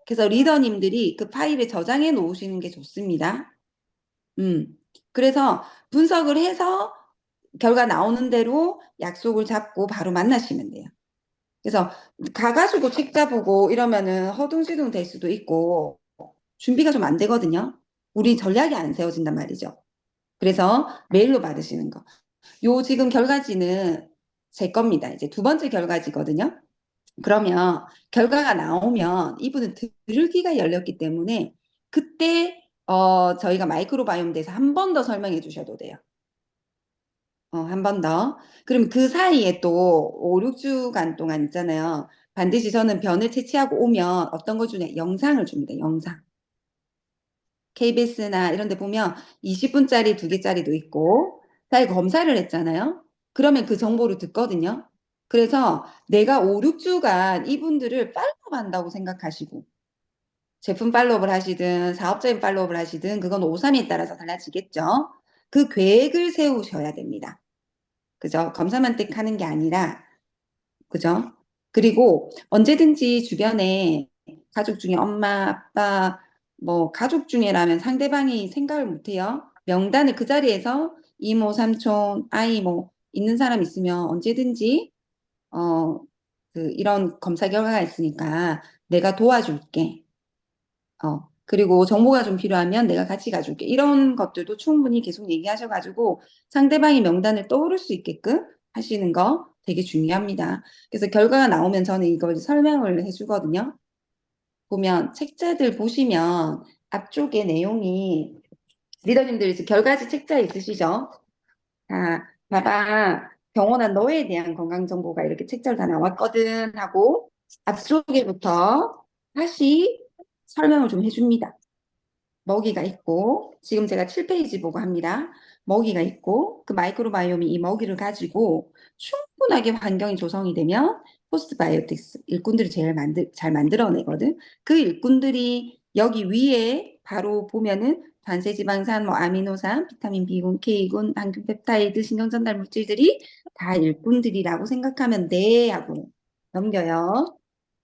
그래서 리더님들이 그 파일에 저장해 놓으시는 게 좋습니다. 그래서 분석을 해서 결과 나오는 대로 약속을 잡고 바로 만나시면 돼요. 그래서 가가지고 책 짜보고 이러면은 허둥지둥 될 수도 있고 준비가 좀 안 되거든요. 우리 전략이 안 세워진단 말이죠. 그래서 메일로 받으시는 거. 요 지금 결과지는 제 겁니다. 이제 두 번째 결과지거든요. 그러면 결과가 나오면 이분은 들기가 열렸기 때문에 그때 저희가 마이크로바이옴 대해서 한 번 더 설명해 주셔도 돼요. 한 번 더. 그럼 그 사이에 또 5, 6주간 동안 있잖아요. 반드시 저는 변을 채취하고 오면 어떤 거 주냐? 영상을 줍니다. 영상. KBS나 이런 데 보면 20분짜리 2개짜리도 있고, 자, 검사를 했잖아요. 그러면 그 정보를 듣거든요. 그래서 내가 5, 6주간 이분들을 팔로우한다고 생각하시고, 제품 팔로우를 하시든 사업자인 팔로우를 하시든 그건 5, 3에 따라서 달라지겠죠. 그 계획을 세우셔야 됩니다. 그죠? 검사만 딱 하는 게 아니라, 그죠? 그리고 언제든지 주변에 가족 중에 엄마, 아빠, 뭐 가족 중에라면 상대방이 생각을 못해요. 명단을 그 자리에서 이모, 삼촌, 아이 뭐 있는 사람 있으면 언제든지 어, 이런 검사 결과가 있으니까 내가 도와줄게. 그리고 정보가 좀 필요하면 내가 같이 가줄게. 이런 것들도 충분히 계속 얘기하셔가지고 상대방의 명단을 떠오를 수 있게끔 하시는 거 되게 중요합니다. 그래서 결과가 나오면 저는 이걸 설명을 해주거든요. 보면 책자들 보시면 앞쪽에 내용이 리더님들 이제 결과지 책자 있으시죠? 자, 봐봐. 병원아, 너에 대한 건강 정보가 이렇게 책자로 다 나왔거든 하고 앞쪽에부터 다시 설명을 좀 해줍니다. 먹이가 있고, 지금 제가 7페이지 보고 합니다. 먹이가 있고, 그 마이크로바이옴이 이 먹이를 가지고 충분하게 환경이 조성이 되면 포스트바이오틱스, 일꾼들이 잘 만들어내거든. 그 일꾼들이 여기 위에 바로 보면은 단세지방산, 뭐 아미노산, 비타민 B군, K군, 항균 펩타이드, 신경전달 물질들이 다 일꾼들이라고 생각하면 돼 하고 넘겨요.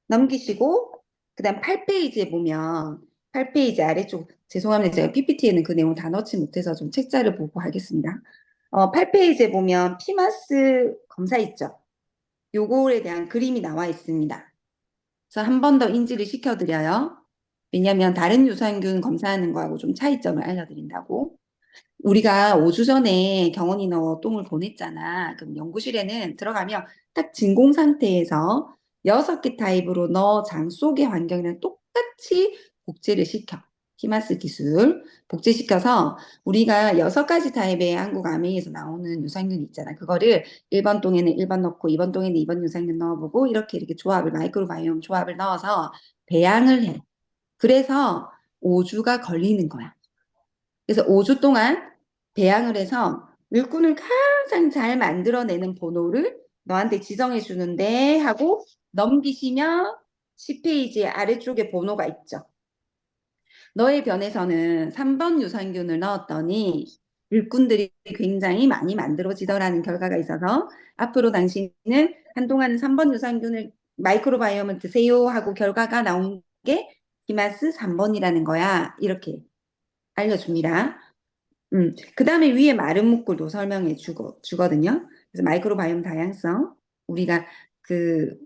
넘기시고 그다음 8페이지에 보면 8페이지 아래쪽 죄송합니다. 제가 PPT에는 그 내용 다 넣지 못해서 좀 책자를 보고 하겠습니다. 8페이지에 보면 피마스 검사 있죠. 요거에 대한 그림이 나와 있습니다. 그래서 한 번 더 인지를 시켜드려요. 왜냐하면 다른 유산균 검사하는 거하고 좀 차이점을 알려드린다고. 우리가 5주 전에 경원이 너 똥을 보냈잖아. 그럼 연구실에는 들어가면 딱 진공 상태에서 6개 타입으로 너 장 속의 환경이랑 똑같이 복제를 시켜. 히마스 기술 복제시켜서 우리가 6가지 타입의 한국 아메이에서 나오는 유산균 있잖아. 그거를 1번 똥에는 1번 넣고 2번 똥에는 2번 유산균 넣어보고 이렇게 조합을 마이크로바이옴 조합을 넣어서 배양을 해. 그래서 5주가 걸리는 거야. 그래서 5주 동안 배양을 해서 일꾼을 가장 잘 만들어내는 번호를 너한테 지정해 주는데 하고 넘기시면 10페이지 아래쪽에 번호가 있죠. 너의 변에서는 3번 유산균을 넣었더니 일꾼들이 굉장히 많이 만들어지더라는 결과가 있어서 앞으로 당신은 한동안 3번 유산균을 마이크로바이옴을 드세요 하고 결과가 나온 게 히마스 3번이라는 거야. 이렇게 알려줍니다. 그 다음에 위에 마른 목골도 설명해 주거든요. 그래서 마이크로바이옴 다양성. 우리가 그,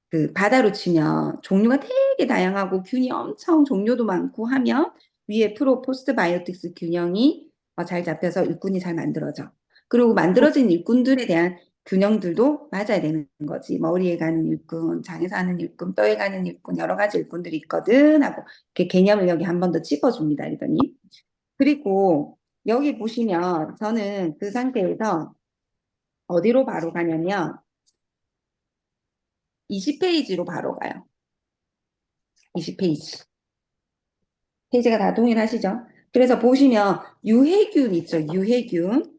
그 바다로 치면 종류가 되게 다양하고 균이 엄청 종류도 많고 하면 위에 포스트바이오틱스 균형이 잘 잡혀서 일꾼이 잘 만들어져. 그리고 만들어진 일꾼들에 대한 균형들도 맞아야 되는 거지. 머리에 가는 일꾼, 장에 사는 일꾼, 뼈에 가는 일꾼, 여러 가지 일꾼들이 있거든 하고 이렇게 개념을 여기 한 번 더 짚어줍니다, 리더님. 그리고 여기 보시면 저는 그 상태에서 어디로 바로 가냐면 20페이지로 바로 가요. 20페이지. 페이지가 다 동일하시죠? 그래서 보시면 유해균 있죠? 유해균.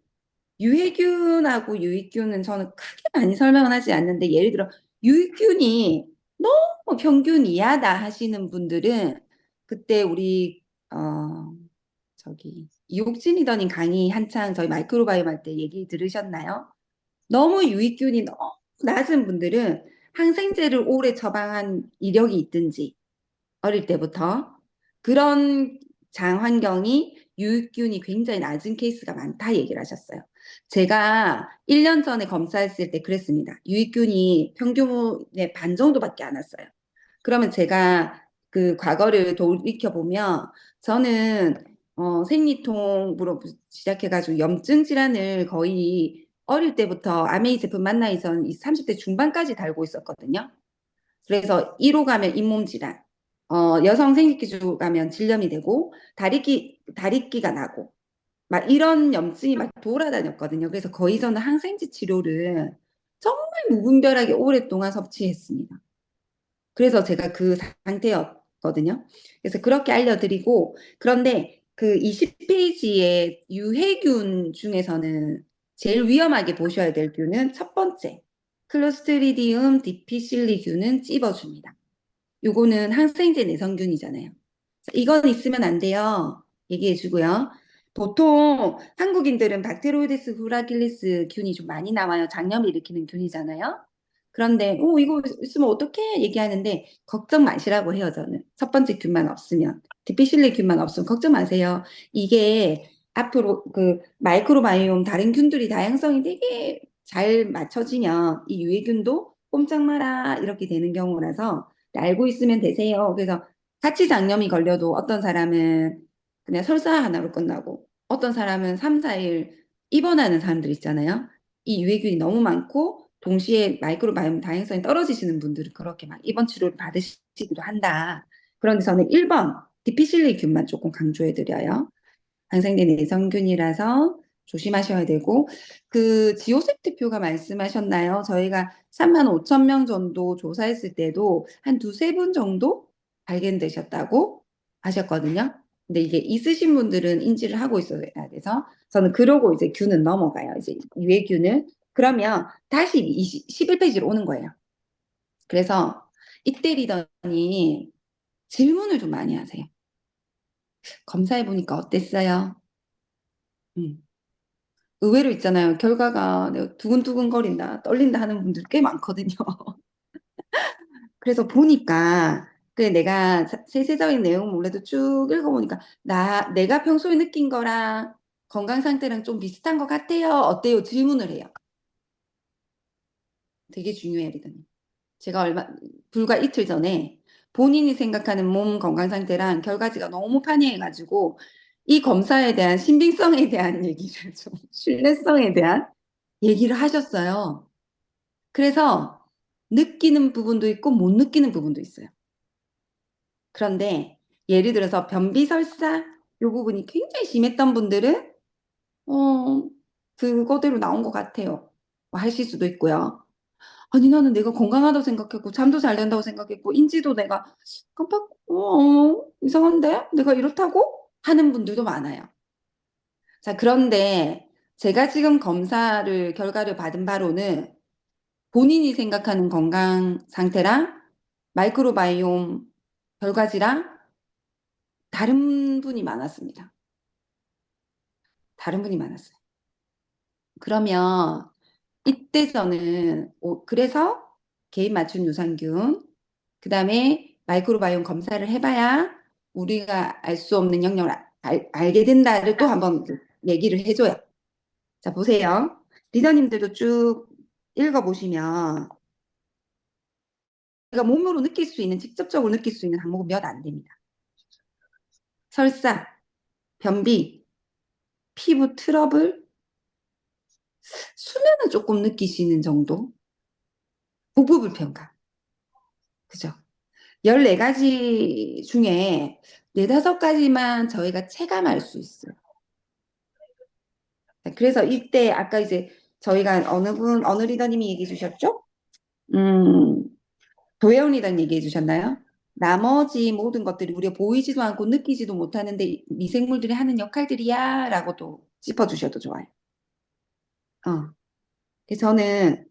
유해균하고 유익균은 저는 크게 많이 설명은 하지 않는데 예를 들어 유익균이 너무 평균 이하다 하시는 분들은 그때 우리 이옥진 리더님 강의 한창 저희 마이크로바이옴 할 때 얘기 들으셨나요? 너무 유익균이 너무 낮은 분들은 항생제를 오래 처방한 이력이 있든지 어릴 때부터 그런 장 환경이 유익균이 굉장히 낮은 케이스가 많다 얘기를 하셨어요. 제가 1년 전에 검사했을 때 그랬습니다. 유익균이 평균의 반 정도밖에 안 왔어요. 그러면 제가 그 과거를 돌이켜 보면 저는 생리통으로 시작해가지고 염증 질환을 거의 어릴 때부터 아메이 제품 만나기 전 30대 중반까지 달고 있었거든요. 그래서 1호 가면 잇몸 질환, 여성 생식기주 가면 질염이 되고 다리끼가 나고 막 이런 염증이 막 돌아다녔거든요. 그래서 거의 저는 항생제 치료를 정말 무분별하게 오랫동안 섭취했습니다. 그래서 제가 그 상태였거든요. 그래서 그렇게 알려드리고, 그런데 그 20페이지의 유해균 중에서는 제일 위험하게 보셔야 될 균은 첫 번째, 클로스트리디움 디피실리균은 찝어줍니다. 요거는 항생제 내성균이잖아요. 이건 있으면 안 돼요. 얘기해 주고요. 보통 한국인들은 박테로이데스 후라길리스 균이 좀 많이 나와요. 장염을 일으키는 균이잖아요. 그런데 이거 있으면 어떻게 얘기하는데 걱정 마시라고 해요. 저는 첫 번째 균만 없으면 디피실리 균만 없으면 걱정 마세요. 이게 앞으로 그 마이크로바이옴 다른 균들이 다양성이 되게 잘 맞춰지면 이 유해균도 꼼짝 마라 이렇게 되는 경우라서 알고 있으면 되세요. 그래서 같이 장염이 걸려도 어떤 사람은 그냥 설사 하나로 끝나고 어떤 사람은 3, 4일 입원하는 사람들 있잖아요. 이 유해균이 너무 많고 동시에 마이크로바이옴 다행성이 떨어지시는 분들은 그렇게 막 입원 치료를 받으시기도 한다. 그런데 저는 1번 디피실리균만 조금 강조해 드려요. 방생된 내성균이라서 조심하셔야 되고 그 지오셉 대표가 말씀하셨나요? 저희가 3만 5천 명 정도 조사했을 때도 한 두세 분 정도 발견되셨다고 하셨거든요. 근데 이게 있으신 분들은 인지를 하고 있어야 돼서 저는 그러고 이제 균은 넘어가요. 이제 유해균을. 그러면 다시 11페이지로 오는 거예요. 그래서 이때 리더니 질문을 좀 많이 하세요. 검사해 보니까 어땠어요? 의외로 있잖아요. 결과가 내가 두근두근 거린다, 떨린다 하는 분들 꽤 많거든요. 그래서 보니까 그 내가 세세적인 내용 몰라도 쭉 읽어보니까 내가 평소에 느낀 거랑 건강 상태랑 좀 비슷한 것 같아요. 어때요? 질문을 해요. 되게 중요해요, 리더님. 제가 불과 이틀 전에 본인이 생각하는 몸 건강 상태랑 결과지가 너무 판이해가지고 이 검사에 대한 신빙성에 대한 얘기를 좀 신뢰성에 대한 얘기를 하셨어요. 그래서 느끼는 부분도 있고 못 느끼는 부분도 있어요. 그런데 예를 들어서 변비설사 이 부분이 굉장히 심했던 분들은 그거대로 나온 것 같아요. 뭐 하실 수도 있고요. 아니 나는 내가 건강하다고 생각했고 잠도 잘 된다고 생각했고 인지도 내가 깜빡 이상한데 내가 이렇다고 하는 분들도 많아요. 자, 그런데 제가 지금 검사를 결과를 받은 바로는 본인이 생각하는 건강 상태랑 마이크로바이옴 결과지랑 다른 분이 많았습니다. 다른 분이 많았어요. 그러면 이때 저는 그래서 개인 맞춤 유산균 그다음에 마이크로바이옴 검사를 해봐야 우리가 알 수 없는 영역을 알게 된다를 또 한번 얘기를 해줘요. 자, 보세요. 리더님들도 쭉 읽어보시면 우리가 몸으로 느낄 수 있는 직접적으로 느낄 수 있는 항목은 몇 안 됩니다. 설사, 변비, 피부 트러블, 수면은 조금 느끼시는 정도, 복부 불편감, 그죠? 14가지 중에 4~5가지만 저희가 체감할 수 있어요. 그래서 이때 아까 이제 저희가 어느 리더님이 얘기해 주셨죠? 음, 도혜원 리더님 얘기해 주셨나요? 나머지 모든 것들이 우리가 보이지도 않고 느끼지도 못하는데 미생물들이 하는 역할들이야 라고도 짚어주셔도 좋아요. 그래서 저는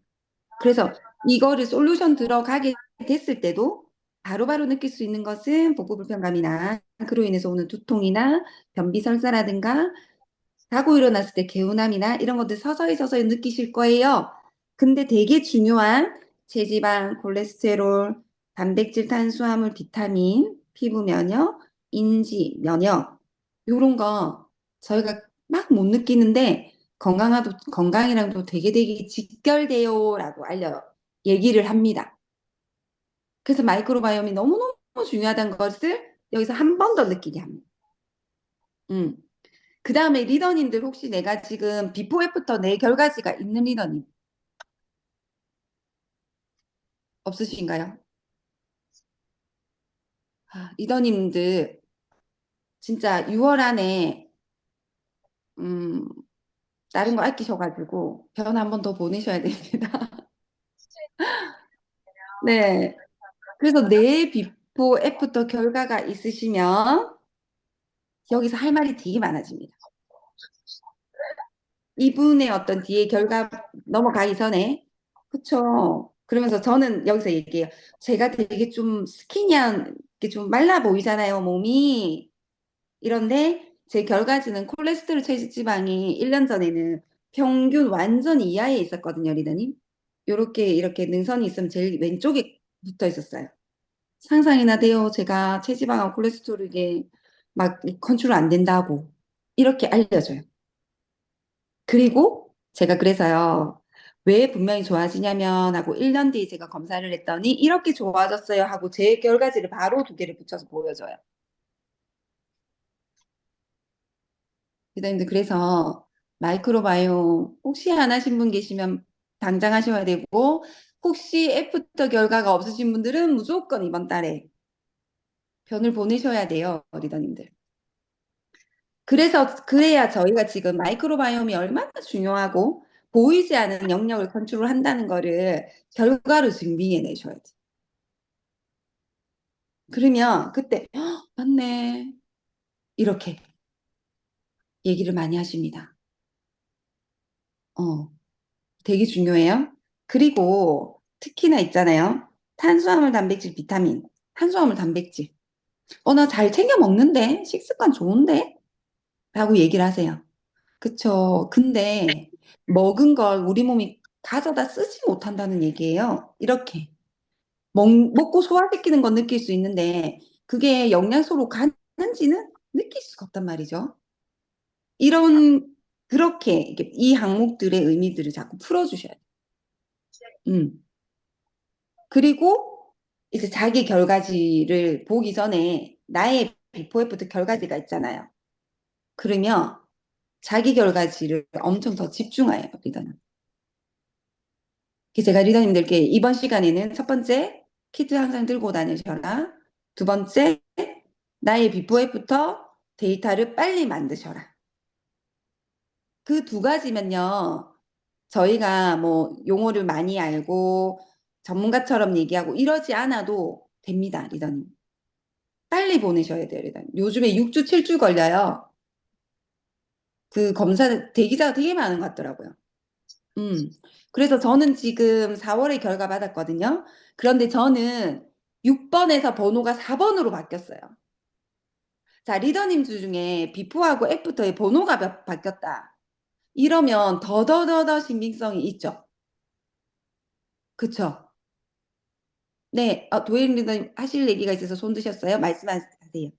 그래서 이거를 솔루션 들어가게 됐을 때도 바로바로 느낄 수 있는 것은 복부 불편감이나 그로 인해서 오는 두통이나 변비 설사라든가 자고 일어났을 때 개운함이나 이런 것들 서서히 서서히 느끼실 거예요. 근데 되게 중요한 체지방, 콜레스테롤, 단백질, 탄수화물, 비타민, 피부 면역, 인지, 면역 이런 거 저희가 막 못 느끼는데 건강이랑도 되게 직결돼요라고 얘기를 합니다. 그래서 마이크로바이옴이 너무너무 중요하다는 것을 여기서 한 번 더 느끼게 합니다. 그 다음에 리더님들 혹시 내가 지금 비포 애프터 내 결과지가 있는 리더님 없으신가요? 리더님들 진짜 6월 안에 음, 다른 거 아끼셔가지고 변 한 번 더 보내셔야 됩니다. 네. 그래서 내 비포 애프터 결과가 있으시면 여기서 할 말이 되게 많아집니다. 이분의 어떤 뒤에 결과 넘어가기 전에 그쵸. 그러면서 저는 여기서 얘기해요. 제가 되게 좀 스키니한 게 좀 말라 보이잖아요, 몸이. 이런데 제 결과지는 콜레스테롤 체지방이 1년 전에는 평균 완전 이하에 있었거든요, 리더님. 요렇게 이렇게 능선이 있으면 제일 왼쪽에 붙어 있었어요. 상상이나 돼요. 제가 체지방하고 콜레스테롤 이게 막 컨트롤 안 된다고 이렇게 알려줘요. 그리고 제가 그래서요. 왜 분명히 좋아지냐면 하고 1년 뒤에 제가 검사를 했더니 이렇게 좋아졌어요 하고 제 결과지를 바로 두 개를 붙여서 보여줘요. 기자님들 그래서 마이크로바이옴 혹시 안 하신 분 계시면 당장 하셔야 되고 혹시 애프터 결과가 없으신 분들은 무조건 이번 달에 변을 보내셔야 돼요, 리더님들. 그래야 저희가 지금 마이크로바이옴이 얼마나 중요하고 보이지 않는 영역을 컨트롤한다는 거를 결과로 증명해내셔야지. 그러면 그때 "헉, 맞네 이렇게 얘기를 많이 하십니다. 되게 중요해요. 그리고 특히나 있잖아요. 탄수화물, 단백질, 비타민. 탄수화물, 단백질. 나 잘 챙겨 먹는데? 식습관 좋은데? 라고 얘기를 하세요. 그쵸. 근데 먹은 걸 우리 몸이 가져다 쓰지 못한다는 얘기예요. 이렇게. 먹고 소화시키는 건 느낄 수 있는데 그게 영양소로 가는지는 느낄 수가 없단 말이죠. 그렇게 이 항목들의 의미들을 자꾸 풀어주셔야 돼요. 그리고 이제 자기 결과지를 보기 전에 나의 비포 애프터 결과지가 있잖아요. 그러면 자기 결과지를 엄청 더 집중해요, 리더는. 그래서 제가 리더님들께 이번 시간에는 첫 번째, 키트 항상 들고 다니셔라. 두 번째, 나의 비포 애프터 데이터를 빨리 만드셔라. 그 두 가지면요. 저희가 뭐 용어를 많이 알고 전문가처럼 얘기하고 이러지 않아도 됩니다, 리더님. 빨리 보내셔야 돼요, 리더님. 요즘에 6주, 7주 걸려요. 그 검사 대기자가 되게 많은 것 같더라고요. 그래서 저는 지금 4월에 결과 받았거든요. 그런데 저는 6번에서 번호가 4번으로 바뀌었어요. 자, 리더님 중에 비포하고 애프터의 번호가 바뀌었다. 이러면 더더더더 신빙성이 있죠. 그쵸? 네, 도예린 리더님 하실 얘기가 있어서 손 드셨어요? 말씀하세요.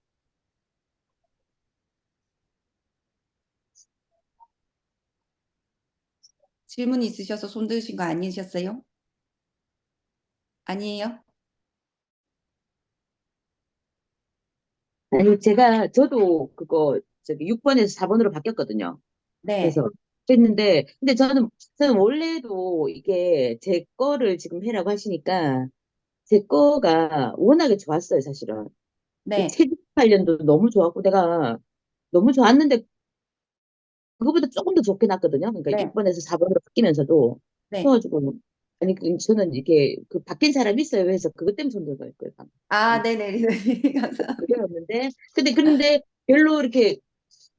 질문 있으셔서 손 드신 거 아니셨어요? 아니에요? 아니, 저도 그거, 6번에서 4번으로 바뀌었거든요. 네, 그래서, 했는데, 근데 저는 원래도 이게 제 거를 지금 해라고 하시니까, 제 거가 워낙에 좋았어요, 사실은. 이 네, 체질 관련도 너무 좋았고, 내가 너무 좋았는데, 그거보다 조금 더 좋게 났거든요. 그러니까 네, 6번에서 4번으로 바뀌면서도. 네. 그래가지고, 아니, 저는 이게, 바뀐 사람이 있어요. 해서 그것 때문에 손들고 했고요. 아, 네네, 리더님. 감사합니다. 그랬는데, 근데 별로 이렇게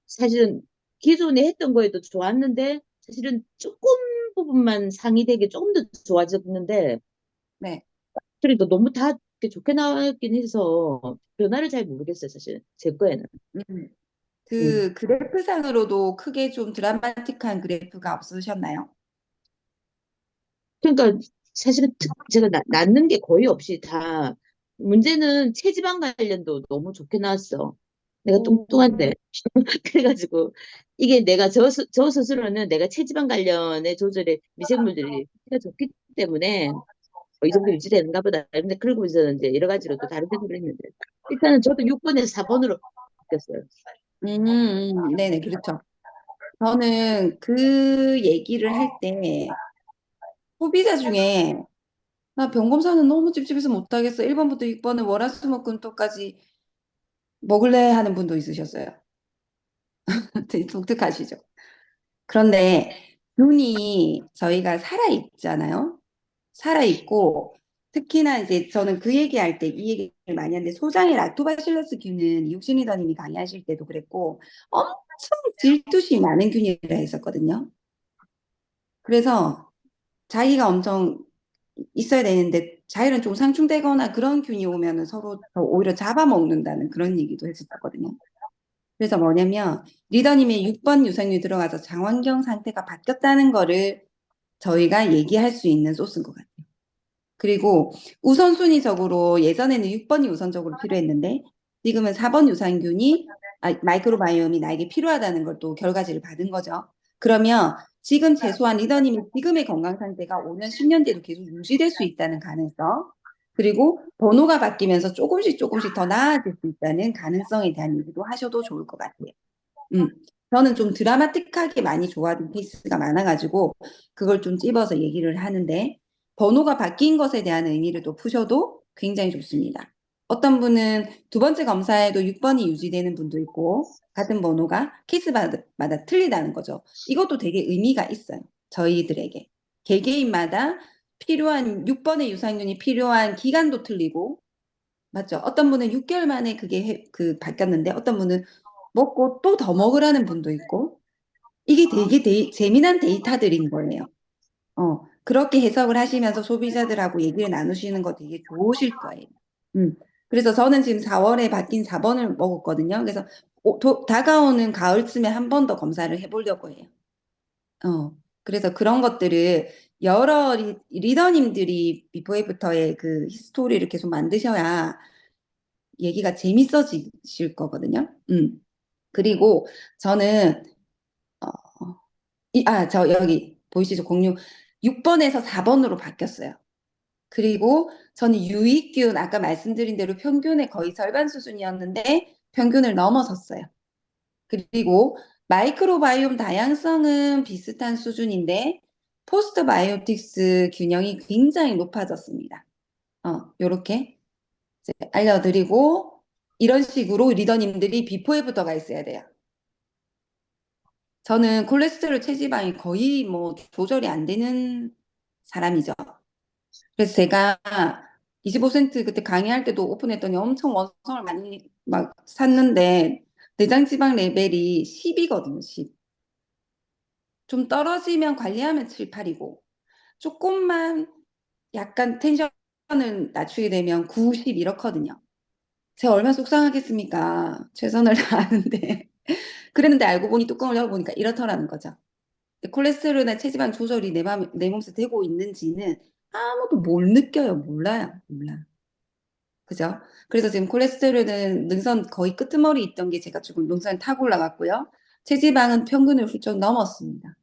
사실은 기존에 했던 거에도 좋았는데 사실은 조금 부분만 상이되게 조금 더 좋아졌는데 네. 그래도 너무 다 이렇게 좋게 나왔긴 해서 변화를 잘 모르겠어요 사실 제 거에는. 음. 음. 그 그래프상으로도 크게 좀 드라마틱한 그래프가 없으셨나요? 그러니까 사실은 제가 낳는 게 거의 없이 다 문제는 체지방 관련도 너무 좋게 나왔어. 내가 오, 뚱뚱한데 그래가지고 이게 저 스스로는 내가 체지방 관련의 조절에 미생물들이 좋기 때문에 이 정도 유지되는가 보다. 근데 그러고 있었는 이제 여러 가지로 또 다른 생각을 했는데 일단은 저도 6번에서 4번으로 바뀌었어요. 네네, 그렇죠. 저는 그 얘기를 할 때 소비자 중에 나 병검사는 너무 찝찝해서 못하겠어. 1번부터 6번은 월화수목금토까지 먹을래 하는 분도 있으셨어요. 되게 독특하시죠? 그런데 균이 저희가 살아있잖아요. 살아있고 특히나 이제 저는 그 얘기할 때 이 얘기를 많이 하는데 소장의 락토바실러스 균은 이육신 리더님이 강의하실 때도 그랬고 엄청 질투심 많은 균이라 했었거든요. 그래서 자기가 엄청 있어야 되는데 자기는 좀 상충되거나 그런 균이 오면은 서로 더 오히려 잡아먹는다는 그런 얘기도 했었거든요. 그래서 뭐냐면 리더님의 6번 유산균이 들어가서 장환경 상태가 바뀌었다는 거를 저희가 얘기할 수 있는 소스인 것 같아요. 그리고 우선순위적으로 예전에는 6번이 우선적으로 필요했는데 지금은 4번 유산균이 마이크로바이옴이 나에게 필요하다는 걸 또 결과지를 받은 거죠. 그러면 지금 최소한 리더님이 지금의 건강 상태가 5년, 10년 뒤에도 계속 유지될 수 있다는 가능성, 그리고 번호가 바뀌면서 조금씩 조금씩 더 나아질 수 있다는 가능성에 대한 얘기도 하셔도 좋을 것 같아요. 저는 좀 드라마틱하게 많이 좋아하는 케이스가 많아가지고 그걸 좀 찝어서 얘기를 하는데 번호가 바뀐 것에 대한 의미를 또 푸셔도 굉장히 좋습니다. 어떤 분은 두 번째 검사에도 6번이 유지되는 분도 있고 같은 번호가 케이스마다 틀리다는 거죠. 이것도 되게 의미가 있어요. 저희들에게. 개개인마다 필요한 6번의 유산균이 필요한 기간도 틀리고 맞죠? 어떤 분은 6개월 만에 그게 바뀌었는데 어떤 분은 먹고 또 더 먹으라는 분도 있고 이게 되게 재미난 데이터들인 거예요. 그렇게 해석을 하시면서 소비자들하고 얘기를 나누시는 거 되게 좋으실 거예요. 음. 그래서 저는 지금 4월에 바뀐 4번을 먹었거든요. 그래서 다가오는 가을쯤에 한 번 더 검사를 해보려고 해요. 그래서 그런 것들을 여러 리더님들이 비포 애프터의 그 히스토리를 계속 만드셔야 얘기가 재밌어지실 거거든요. 그리고 저는 어, 저 여기 보이시죠? 공유 6번에서 4번으로 바뀌었어요. 그리고 저는 유익균 아까 말씀드린 대로 평균의 거의 절반 수준이었는데 평균을 넘어섰어요. 그리고 마이크로바이옴 다양성은 비슷한 수준인데 포스트바이오틱스 균형이 굉장히 높아졌습니다. 요렇게 이제 알려드리고 이런 식으로 리더님들이 비포에부터가 있어야 돼요. 저는 콜레스테롤 체지방이 거의 뭐 조절이 안 되는 사람이죠. 그래서 제가 25센트 그때 강의할 때도 오픈했더니 엄청 원성을 많이 막 샀는데 내장 지방 레벨이 10이거든요, 10. 좀 떨어지면 관리하면 7, 8이고 조금만 약간 텐션을 낮추게 되면 9, 10 이렇거든요. 제가 얼마나 속상하겠습니까? 최선을 다하는데. 그랬는데 알고 보니 뚜껑을 열어보니까 이렇더라는 거죠. 콜레스테롤이나 체지방 조절이 내 몸에서 되고 있는지는 아무도 못 느껴요. 몰라요. 몰라. 그죠? 그래서 지금 콜레스테롤은 능선 거의 끄트머리 있던 게 제가 지금 능선에 타고 올라갔고요. 체지방은 평균을 훌쩍 넘었습니다.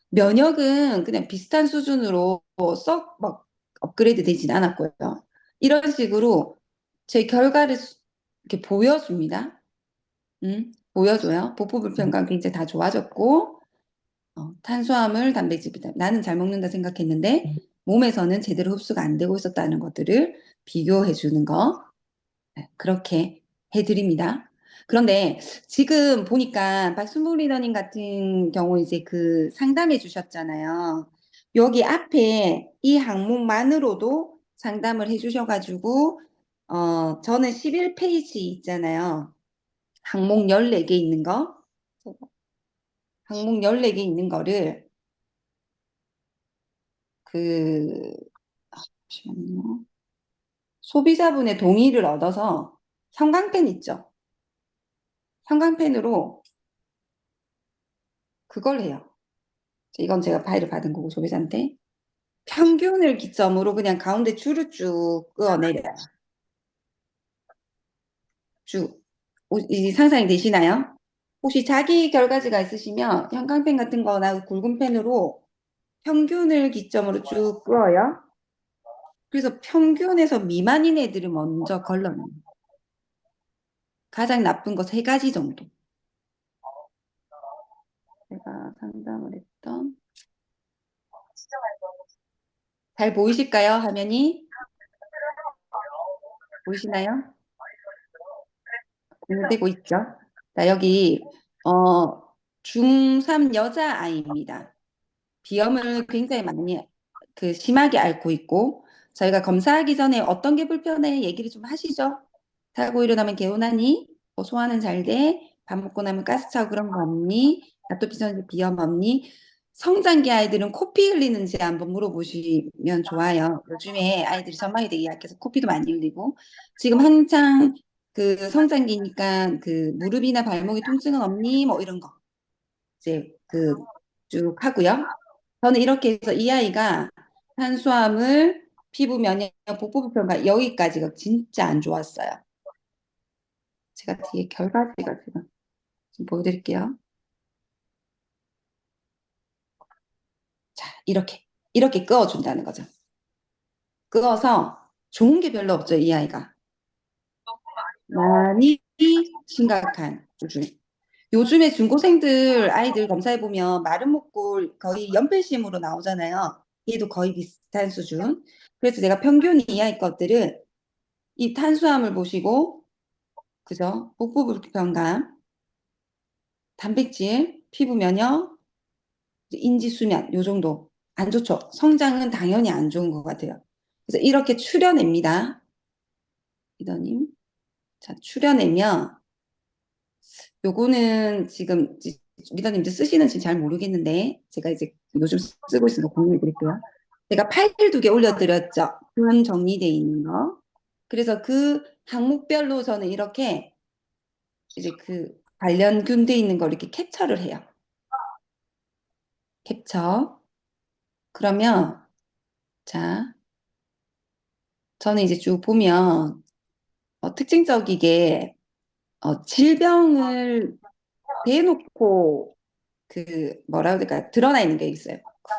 면역은 그냥 비슷한 수준으로 썩 막 업그레이드 되진 않았고요. 이런 식으로 제 결과를 이렇게 보여줍니다. 보여줘요. 복부 불편감 굉장히 다 좋아졌고, 탄수화물, 단백질, 비타민. 나는 잘 먹는다 생각했는데, 몸에서는 제대로 흡수가 안 되고 있었다는 것들을 비교해 주는 거. 네, 그렇게 해드립니다. 그런데 지금 보니까 박순복 리더님 같은 경우 이제 그 상담해 주셨잖아요. 여기 앞에 이 항목만으로도 상담을 해 주셔가지고, 저는 11페이지 있잖아요. 항목 14개 있는 거. 항목 14개 있는 거를 그 잠시만요. 소비자분의 동의를 얻어서 형광펜 있죠. 형광펜으로 그걸 해요. 이건 제가 파일을 받은 거고 소비자한테 평균을 기점으로 그냥 가운데 줄을 쭉 그어내려요. 쭉. 이 상상이 되시나요? 혹시 자기 결과지가 있으시면 형광펜 같은 거나 굵은 펜으로 평균을 기점으로 쭉 그어요. 그래서 평균에서 미만인 애들을 먼저 걸러내요. 가장 나쁜 거 3가지 정도. 제가 상담을 했던 잘 보이실까요? 화면이 보이시나요? 공유되고 있죠? 자, 여기 중3 여자아이입니다. 비염을 굉장히 많이 심하게 앓고 있고 저희가 검사하기 전에 어떤 게 불편해 얘기를 좀 하시죠. 자고 일어나면 개운하니? 소화는 잘 돼? 밥 먹고 나면 가스 차고 그런 거 없니? 아토피 전지 비염 없니? 성장기 아이들은 코피 흘리는지 한번 물어보시면 좋아요. 요즘에 아이들이 전망이 되게 약해서 코피도 많이 흘리고 지금 한창 그 성장기니까 그 무릎이나 발목에 통증은 없니? 뭐 이런 거 이제 그 쭉 하고요. 저는 이렇게 해서 이 아이가 탄수화물, 피부 면역, 복부 불편과 여기까지가 진짜 안 좋았어요. 제가 뒤에 결과지가 지금 보여드릴게요. 자, 이렇게 끄어준다는 거죠. 끄어서 좋은 게 별로 없죠, 이 아이가. 많이 심각한 수준. 요즘에 중고생들 아이들 검사해보면 마른 목골 거의 연패심으로 나오잖아요. 얘도 거의 비슷한 수준. 그래서 제가 평균 이하의 것들은 이 탄수화물 보시고, 그죠? 복부 불편감, 단백질, 피부 면역, 인지 수면, 요 정도. 안 좋죠. 성장은 당연히 안 좋은 것 같아요. 그래서 이렇게 추려냅니다. 리더님. 자, 추려내면, 요거는 지금 리더님들 쓰시는지 잘 모르겠는데, 제가 이제 요즘 쓰고 있는 거 공유해 드릴게요. 제가 파일 2개 올려드렸죠. 균 정리되어 있는 거. 그래서 그 항목별로 저는 이렇게 이제 그 관련 균 돼 있는 거 이렇게 캡처를 해요. 캡처. 그러면, 자, 저는 이제 쭉 보면, 특징적이게, 질병을 대놓고, 뭐라고 해야 될까, 드러나 있는 게 있어요.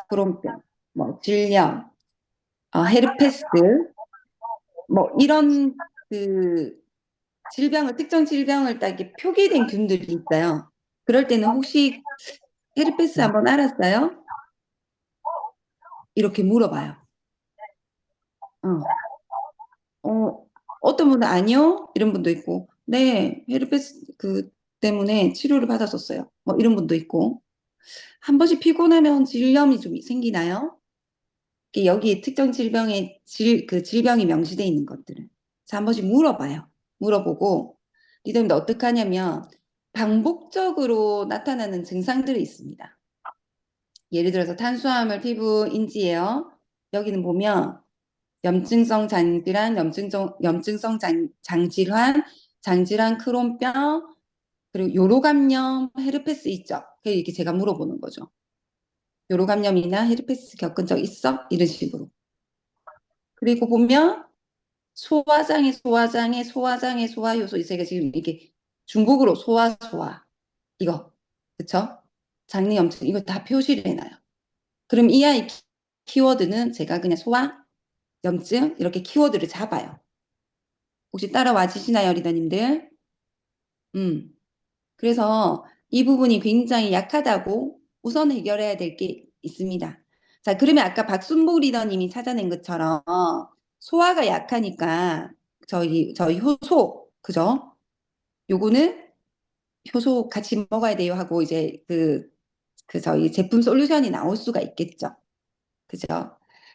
크론병, 뭐, 질염, 헤르페스, 뭐, 이런, 그, 특정 질병을 딱 이렇게 표기된 균들이 있어요. 그럴 때는 혹시 헤르페스 한번 알았어요? 이렇게 물어봐요. 어떤 분은 아니요? 이런 분도 있고, 네, 헤르페스 때문에 치료를 받았었어요. 뭐 이런 분도 있고, 한 번씩 피곤하면 질염이 좀 생기나요? 여기 특정 질병의 질병이 명시되어 있는 것들은. 자, 한 번씩 물어봐요. 물어보고, 리더님도 어떻게 하냐면, 반복적으로 나타나는 증상들이 있습니다. 예를 들어서 탄수화물 피부 인지예요. 여기는 보면, 염증성 장질환, 염증성 장질환, 장질환 크론병, 그리고 요로감염, 헤르페스 있죠? 이렇게 제가 물어보는 거죠. 요로감염이나 헤르페스 겪은 적 있어? 이런 식으로. 그리고 보면 소화장애, 소화효소 이게 지금 이게 중국어로 소화 이거 그쵸? 장내 염증 이거 다 표시를 해놔요. 그럼 이 아이 키워드는 제가 그냥 소화, 염증 이렇게 키워드를 잡아요. 혹시 따라와 주시나요, 리더님들? 그래서 이 부분이 굉장히 약하다고 우선 해결해야 될 게 있습니다. 자, 그러면 아까 박순복 리더님이 찾아낸 것처럼 소화가 약하니까 저희 효소, 그죠? 요거는 효소 같이 먹어야 돼요 하고 이제 저희 제품 솔루션이 나올 수가 있겠죠. 그죠?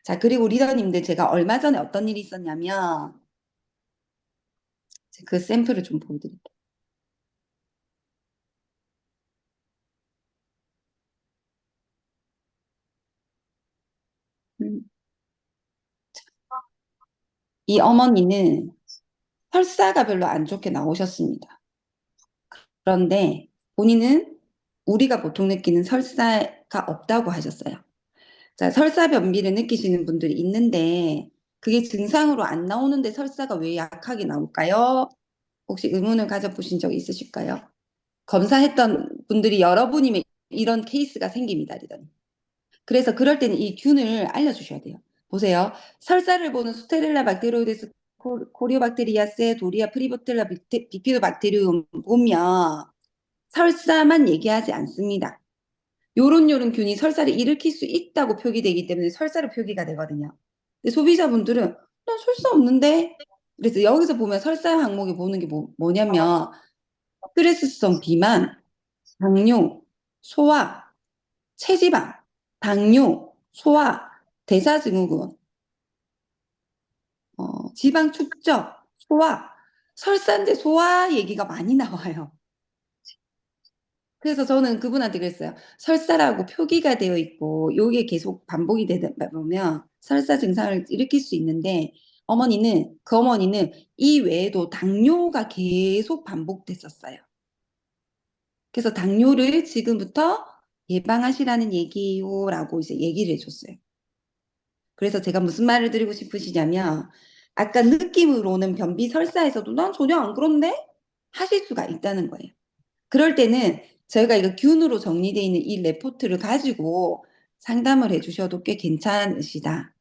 자, 그리고 리더님들 제가 얼마 전에 어떤 일이 있었냐면 그 샘플을 좀 보여드릴게요. 음, 이 어머니는 설사가 별로 안 좋게 나오셨습니다. 그런데 본인은 우리가 보통 느끼는 설사가 없다고 하셨어요. 자, 설사 변비를 느끼시는 분들이 있는데 그게 증상으로 안 나오는데 설사가 왜 약하게 나올까요? 혹시 의문을 가져보신 적 있으실까요? 검사했던 분들이 여러분이면 이런 케이스가 생깁니다, 리더님. 그래서 그럴 때는 이 균을 알려주셔야 돼요. 보세요. 설사를 보는 스테릴라 박테리오데스 코리오박테리아세 도리아 프리보텔라 비피도박테리움 보면 설사만 얘기하지 않습니다. 요런 균이 설사를 일으킬 수 있다고 표기되기 때문에 설사로 표기가 되거든요. 근데 소비자분들은 나 설사 없는데? 그래서 여기서 보면 설사 항목에 보는 게 뭐냐면 스트레스성 비만, 당뇨, 소화, 체지방, 당뇨, 소화, 대사증후군, 지방 축적, 소화, 설사인데 소화 얘기가 많이 나와요. 그래서 저는 그분한테 그랬어요. 설사라고 표기가 되어 있고 요게 계속 반복이 되다 보면 설사 증상을 일으킬 수 있는데 그 어머니는 이 외에도 당뇨가 계속 반복됐었어요. 그래서 당뇨를 지금부터 예방하시라는 얘기요라고 이제 얘기를 해줬어요. 그래서 제가 무슨 말을 드리고 싶으시냐면 아까 느낌으로는 변비 설사에서도 난 전혀 안 그런데 하실 수가 있다는 거예요. 그럴 때는 저희가 이거 균으로 정리되어 있는 이 레포트를 가지고 상담을 해주셔도 꽤 괜찮으시다.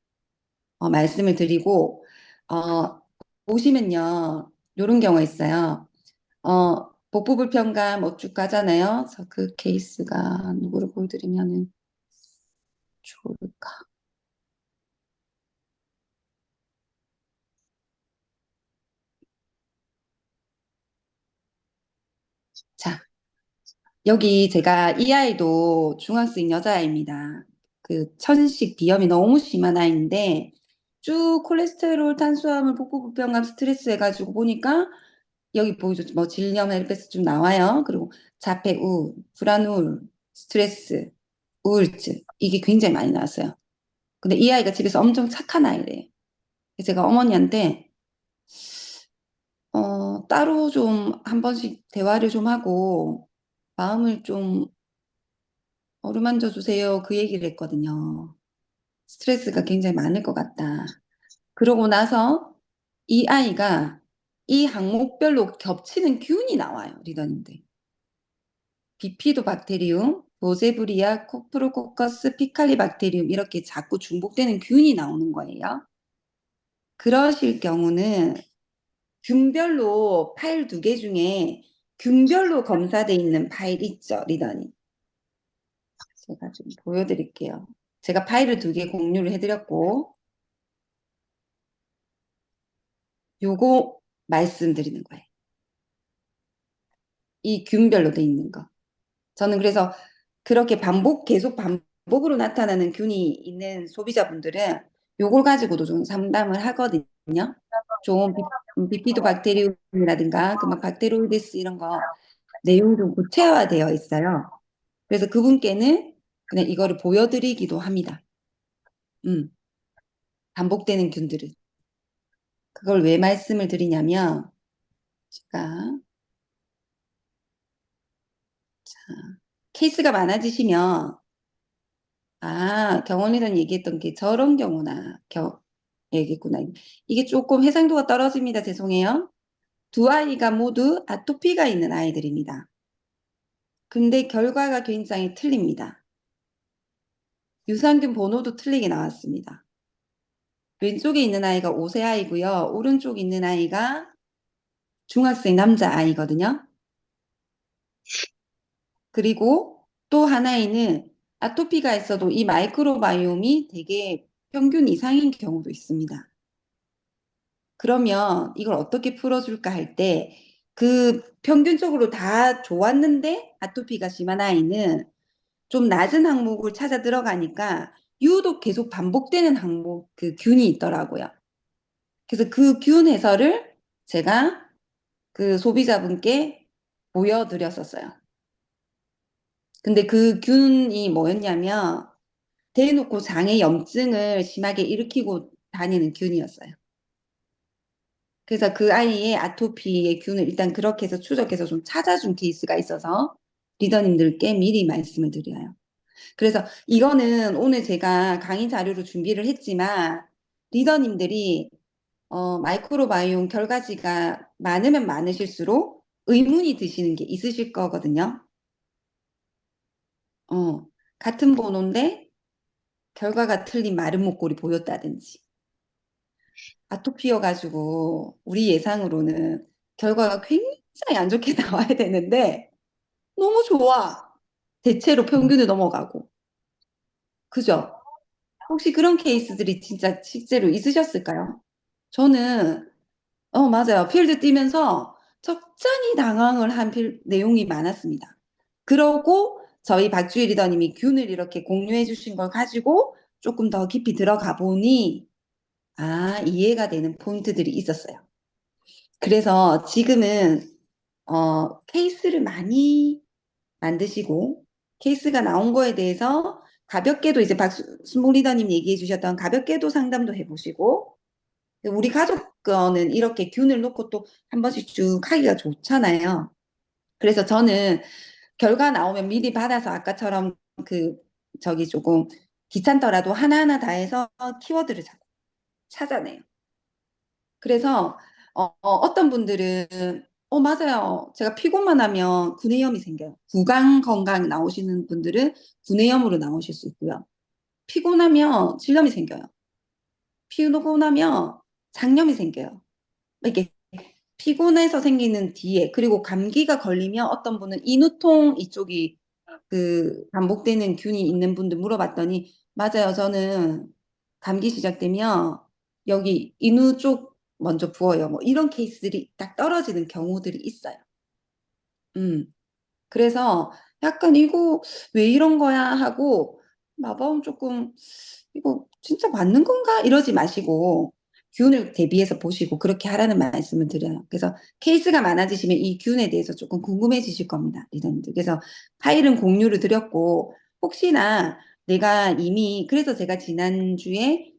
말씀을 드리고, 어, 보시면요, 이런 경우가 있어요. 복부 불편감 어쭉 가잖아요. 그래서 그 케이스가 누구를 보여드리면은 좋을까? 자, 여기 제가 이 아이도 중학생 여자아이입니다. 그 천식 비염이 너무 심한 아이인데 쭉 콜레스테롤, 탄수화물, 복부 불편감, 스트레스 해가지고 보니까 여기 보이죠? 뭐 질염, 헤르페스 좀 나와요. 그리고 자폐, 불안, 스트레스, 우울증 이게 굉장히 많이 나왔어요. 근데 이 아이가 집에서 엄청 착한 아이래요. 그래서 제가 어머니한테 따로 좀 한 번씩 대화를 좀 하고 마음을 좀 어루만져 주세요. 그 얘기를 했거든요. 스트레스가 굉장히 많을 것 같다. 그러고 나서 이 아이가 이 항목별로 겹치는 균이 나와요, 리더님들. 비피도 박테리움, 보세브리아, 코프로코커스, 피칼리 박테리움 이렇게 자꾸 중복되는 균이 나오는 거예요. 그러실 경우는 균별로 파일 2개 중에 균별로 검사돼 있는 파일 있죠, 리더님. 제가 좀 보여드릴게요. 제가 파일을 2개 공유를 해드렸고 요거 말씀드리는 거예요. 이 균별로 돼 있는 거. 저는 그래서 그렇게 계속 반복으로 나타나는 균이 있는 소비자분들은 요걸 가지고도 좀 상담을 하거든요. 좋은 비피도 박테리움이라든가 그막 박테로이데스 이런 거 내용이 좀 구체화되어 있어요. 그래서 그분께는 그냥 이거를 보여드리기도 합니다. 반복되는 균들은. 그걸 왜 말씀을 드리냐면 제가 케이스가 많아지시면 경원이란 얘기했던 게 저런 경우나 얘기했구나. 이게 조금 해상도가 떨어집니다. 죄송해요. 2아이가 모두 아토피가 있는 아이들입니다. 근데 결과가 굉장히 틀립니다. 유산균 번호도 틀리게 나왔습니다. 왼쪽에 있는 아이가 5세 아이고요. 오른쪽에 있는 아이가 중학생 남자 아이거든요. 그리고 또 하나에는 아토피가 있어도 이 마이크로바이옴이 되게 평균 이상인 경우도 있습니다. 그러면 이걸 어떻게 풀어줄까 할 때 그 평균적으로 다 좋았는데 아토피가 심한 아이는 좀 낮은 항목을 찾아 들어가니까 유독 계속 반복되는 항목 그 균이 있더라고요. 그래서 그 균 해설을 제가 그 소비자분께 보여드렸었어요. 근데 그 균이 뭐였냐면 대놓고 장에 염증을 심하게 일으키고 다니는 균이었어요. 그래서 그 아이의 아토피의 균을 일단 그렇게 해서 추적해서 좀 찾아준 케이스가 있어서 리더님들께 미리 말씀을 드려요. 그래서 이거는 오늘 제가 강의 자료로 준비를 했지만 리더님들이 마이크로바이옴 결과지가 많으면 많으실수록 의문이 드시는 게 있으실 거거든요. 같은 번호인데 결과가 틀린 마른 목골이 보였다든지 아토피여가지고 우리 예상으로는 결과가 굉장히 안 좋게 나와야 되는데 너무 좋아. 대체로 평균을 넘어가고. 그죠? 혹시 그런 케이스들이 진짜 실제로 있으셨을까요? 저는 맞아요. 필드 뛰면서 적잖이 당황을 한 내용이 많았습니다. 그러고 저희 박주희 리더님이 균을 이렇게 공유해 주신 걸 가지고 조금 더 깊이 들어가 보니 이해가 되는 포인트들이 있었어요. 그래서 지금은 케이스를 많이 만드시고 케이스가 나온 거에 대해서 가볍게도 이제 박순봉 리더님 얘기해 주셨던 가볍게도 상담도 해보시고 우리 가족 거는 이렇게 균을 놓고 또 한 번씩 쭉 하기가 좋잖아요. 그래서 저는 결과 나오면 미리 받아서 아까처럼 저기 조금 귀찮더라도 하나하나 다 해서 키워드를 자꾸 찾아내요. 그래서 어떤 분들은 맞아요. 제가 피곤만 하면 구내염이 생겨요. 구강 건강 나오시는 분들은 구내염으로 나오실 수 있고요. 피곤하면 질염이 생겨요. 피곤하면 장염이 생겨요. 이게 피곤해서 생기는 뒤에, 그리고 감기가 걸리면 어떤 분은 인후통 이쪽이 그 반복되는 균이 있는 분들 물어봤더니 맞아요. 저는 감기 시작되면 여기 인후 쪽 먼저 부어요. 뭐 이런 케이스들이 딱 떨어지는 경우들이 있어요. 음. 그래서 약간 이거 왜 이런 거야 하고 마법 조금 이거 진짜 맞는 건가? 이러지 마시고 균을 대비해서 보시고 그렇게 하라는 말씀을 드려요. 그래서 케이스가 많아지시면 이 균에 대해서 조금 궁금해지실 겁니다. 리더님들. 그래서 파일은 공유를 드렸고 혹시나 내가 이미 그래서 제가 지난주에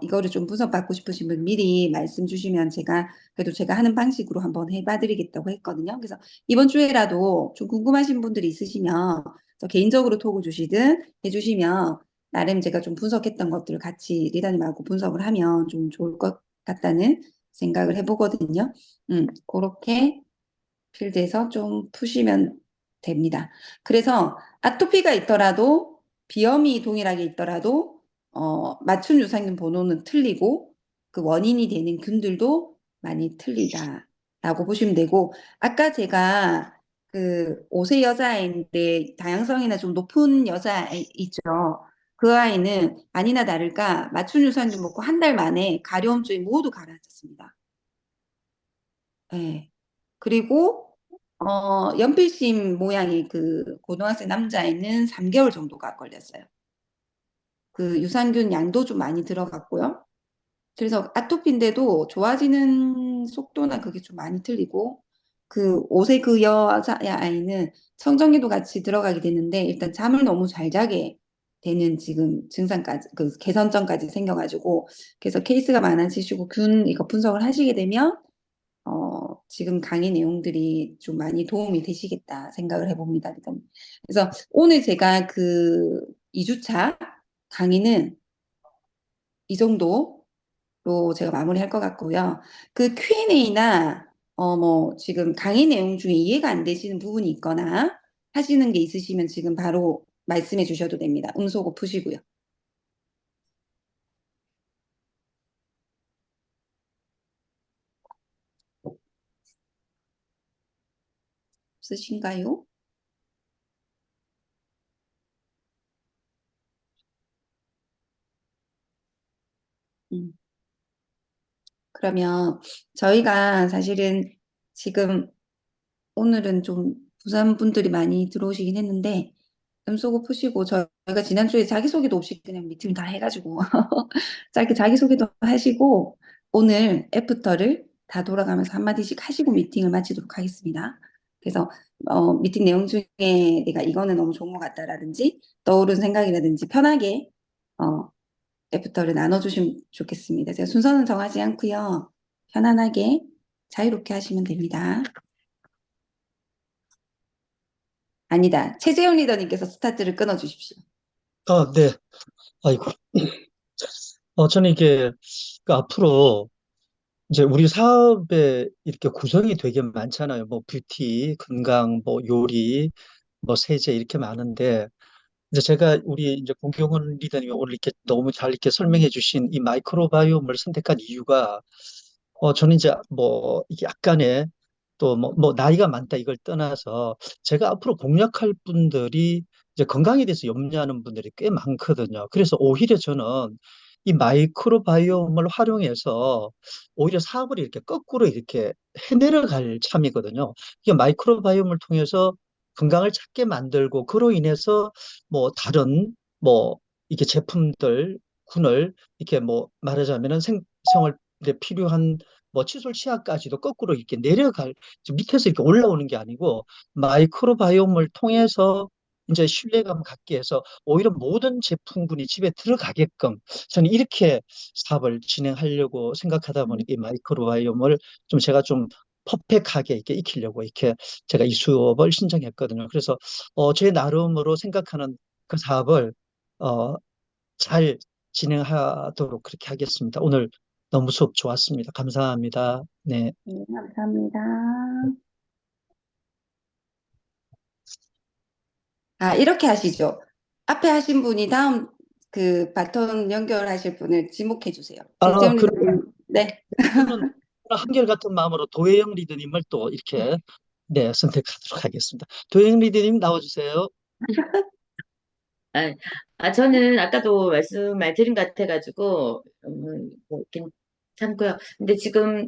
이거를 좀 분석받고 싶으신 분 미리 말씀 주시면 제가 그래도 제가 하는 방식으로 한번 해봐 드리겠다고 했거든요. 그래서 이번 주에라도 좀 궁금하신 분들이 있으시면 저 개인적으로 톡을 주시든 해주시면 나름 제가 좀 분석했던 것들을 같이 리더님하고 분석을 하면 좀 좋을 것 같다는 생각을 해보거든요. 그렇게 필드에서 좀 푸시면 됩니다. 그래서 아토피가 있더라도 비염이 동일하게 있더라도 맞춤 유산균 번호는 틀리고 그 원인이 되는 균들도 많이 틀리다라고 보시면 되고 아까 제가 그 5세 여자아이인데 다양성이나 좀 높은 여자아이 있죠. 그 아이는 아니나 다를까 맞춤 유산균 먹고 한 달 만에 가려움증이 모두 가라앉았습니다. 네. 그리고 연필심 모양의 그 고등학생 남자애는 3개월 정도가 걸렸어요. 그 유산균 양도 좀 많이 들어갔고요. 그래서 아토피인데도 좋아지는 속도나 그게 좀 많이 틀리고 그 5세 그 여자아이는 청정기도 같이 들어가게 됐는데 일단 잠을 너무 잘 자게 되는 지금 증상까지 그 개선점까지 생겨가지고 그래서 케이스가 많아지시고 균 이거 분석을 하시게 되면 지금 강의 내용들이 좀 많이 도움이 되시겠다 생각을 해봅니다. 그래서 오늘 제가 그 2주차 강의는 이 정도로 제가 마무리할 것 같고요. 그 Q&A나 뭐 지금 강의 내용 중에 이해가 안 되시는 부분이 있거나 하시는 게 있으시면 지금 바로 말씀해 주셔도 됩니다. 음소거 푸시고요. 없으신가요? 음. 그러면 저희가 사실은 지금 오늘은 좀 부산 분들이 많이 들어오시긴 했는데 음소거 푸시고 저희가 지난주에 자기소개도 없이 그냥 미팅 다 해가지고 짧게 자기소개도 하시고 오늘 애프터를 다 돌아가면서 한마디씩 하시고 미팅을 마치도록 하겠습니다. 그래서 미팅 내용 중에 내가 이거는 너무 좋은 것 같다라든지 떠오른 생각이라든지 편하게 어, 애프터를 나눠주시면 좋겠습니다. 제가 순서는 정하지 않고요. 편안하게 자유롭게 하시면 됩니다. 아니다. 최재훈 리더님께서 스타트를 끊어주십시오. 네. 아이고. 저는 이게 그 앞으로 이제 우리 사업에 이렇게 구성이 되게 많잖아요. 뭐 뷰티, 건강, 뭐 요리, 뭐 세제 이렇게 많은데 이제 제가 우리 이제 공경원 리더님이 오늘 이렇게 너무 잘 이렇게 설명해 주신 이 마이크로바이옴을 선택한 이유가 저는 이제 뭐 이게 약간의 또 뭐 나이가 많다 이걸 떠나서 제가 앞으로 공략할 분들이 이제 건강에 대해서 염려하는 분들이 꽤 많거든요. 그래서 오히려 저는 이 마이크로바이옴을 활용해서 오히려 사업을 이렇게 거꾸로 이렇게 해내려갈 참이거든요. 이게 마이크로바이옴을 통해서 건강을 찾게 만들고 그로 인해서 뭐 다른 뭐 이게 제품들 군을 이렇게 뭐 말하자면은 생활에 필요한 뭐 칫솔 치아까지도 거꾸로 이렇게 내려갈 밑에서 이렇게 올라오는 게 아니고 마이크로바이옴을 통해서 이제 신뢰감 갖게 해서 오히려 모든 제품군이 집에 들어가게끔 저는 이렇게 사업을 진행하려고 생각하다 보니 이 마이크로바이옴을 좀 제가 좀 퍼펙트하게 이렇게 익히려고 이렇게 제가 이 수업을 신청했거든요. 그래서 제 나름으로 생각하는 그 사업을 어, 잘 진행하도록 그렇게 하겠습니다. 오늘 너무 수업 좋았습니다. 감사합니다. 네. 네, 감사합니다. 이렇게 하시죠. 앞에 하신 분이 다음 그 바톤 연결하실 분을 지목해 주세요. 아, 김지영 그럼 리더님, 네. 저는 한결같은 마음으로 도혜영 리더님을 또 이렇게 네, 선택하도록 하겠습니다. 도혜영 리더님 나와주세요. 아, 저는 아까도 말씀드린 것 같아가지고, 뭐, 괜찮고요. 근데 지금,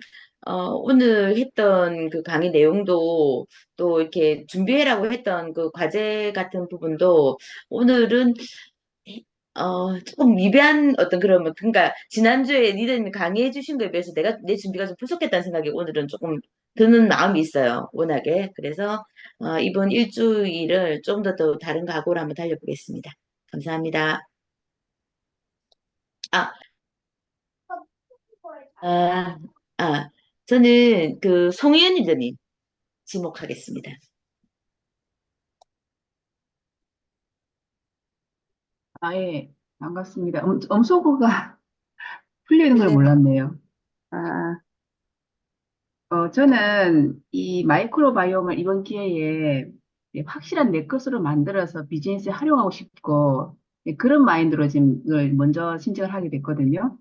오늘 했던 그 강의 내용도 또 이렇게 준비해라고 했던 그 과제 같은 부분도 오늘은 조금 미비한 어떤 그런, 그러니까 지난주에 니들이 강의해 주신 거에 비해서 내 준비가 좀 부족했다는 생각이 오늘은 조금 드는 마음이 있어요. 워낙에. 그래서, 이번 일주일을 좀 더 다른 각오로 한번 달려보겠습니다. 감사합니다. 아, 아, 저는 그 송혜연 리더님 지목하겠습니다. 예, 반갑습니다. 음소거가 풀리는 걸 네. 몰랐네요. 아, 저는 이 마이크로바이옴을 이번 기회에 확실한 내 것으로 만들어서 비즈니스에 활용하고 싶고, 그런 마인드로 지금 이걸 먼저 신청을 하게 됐거든요.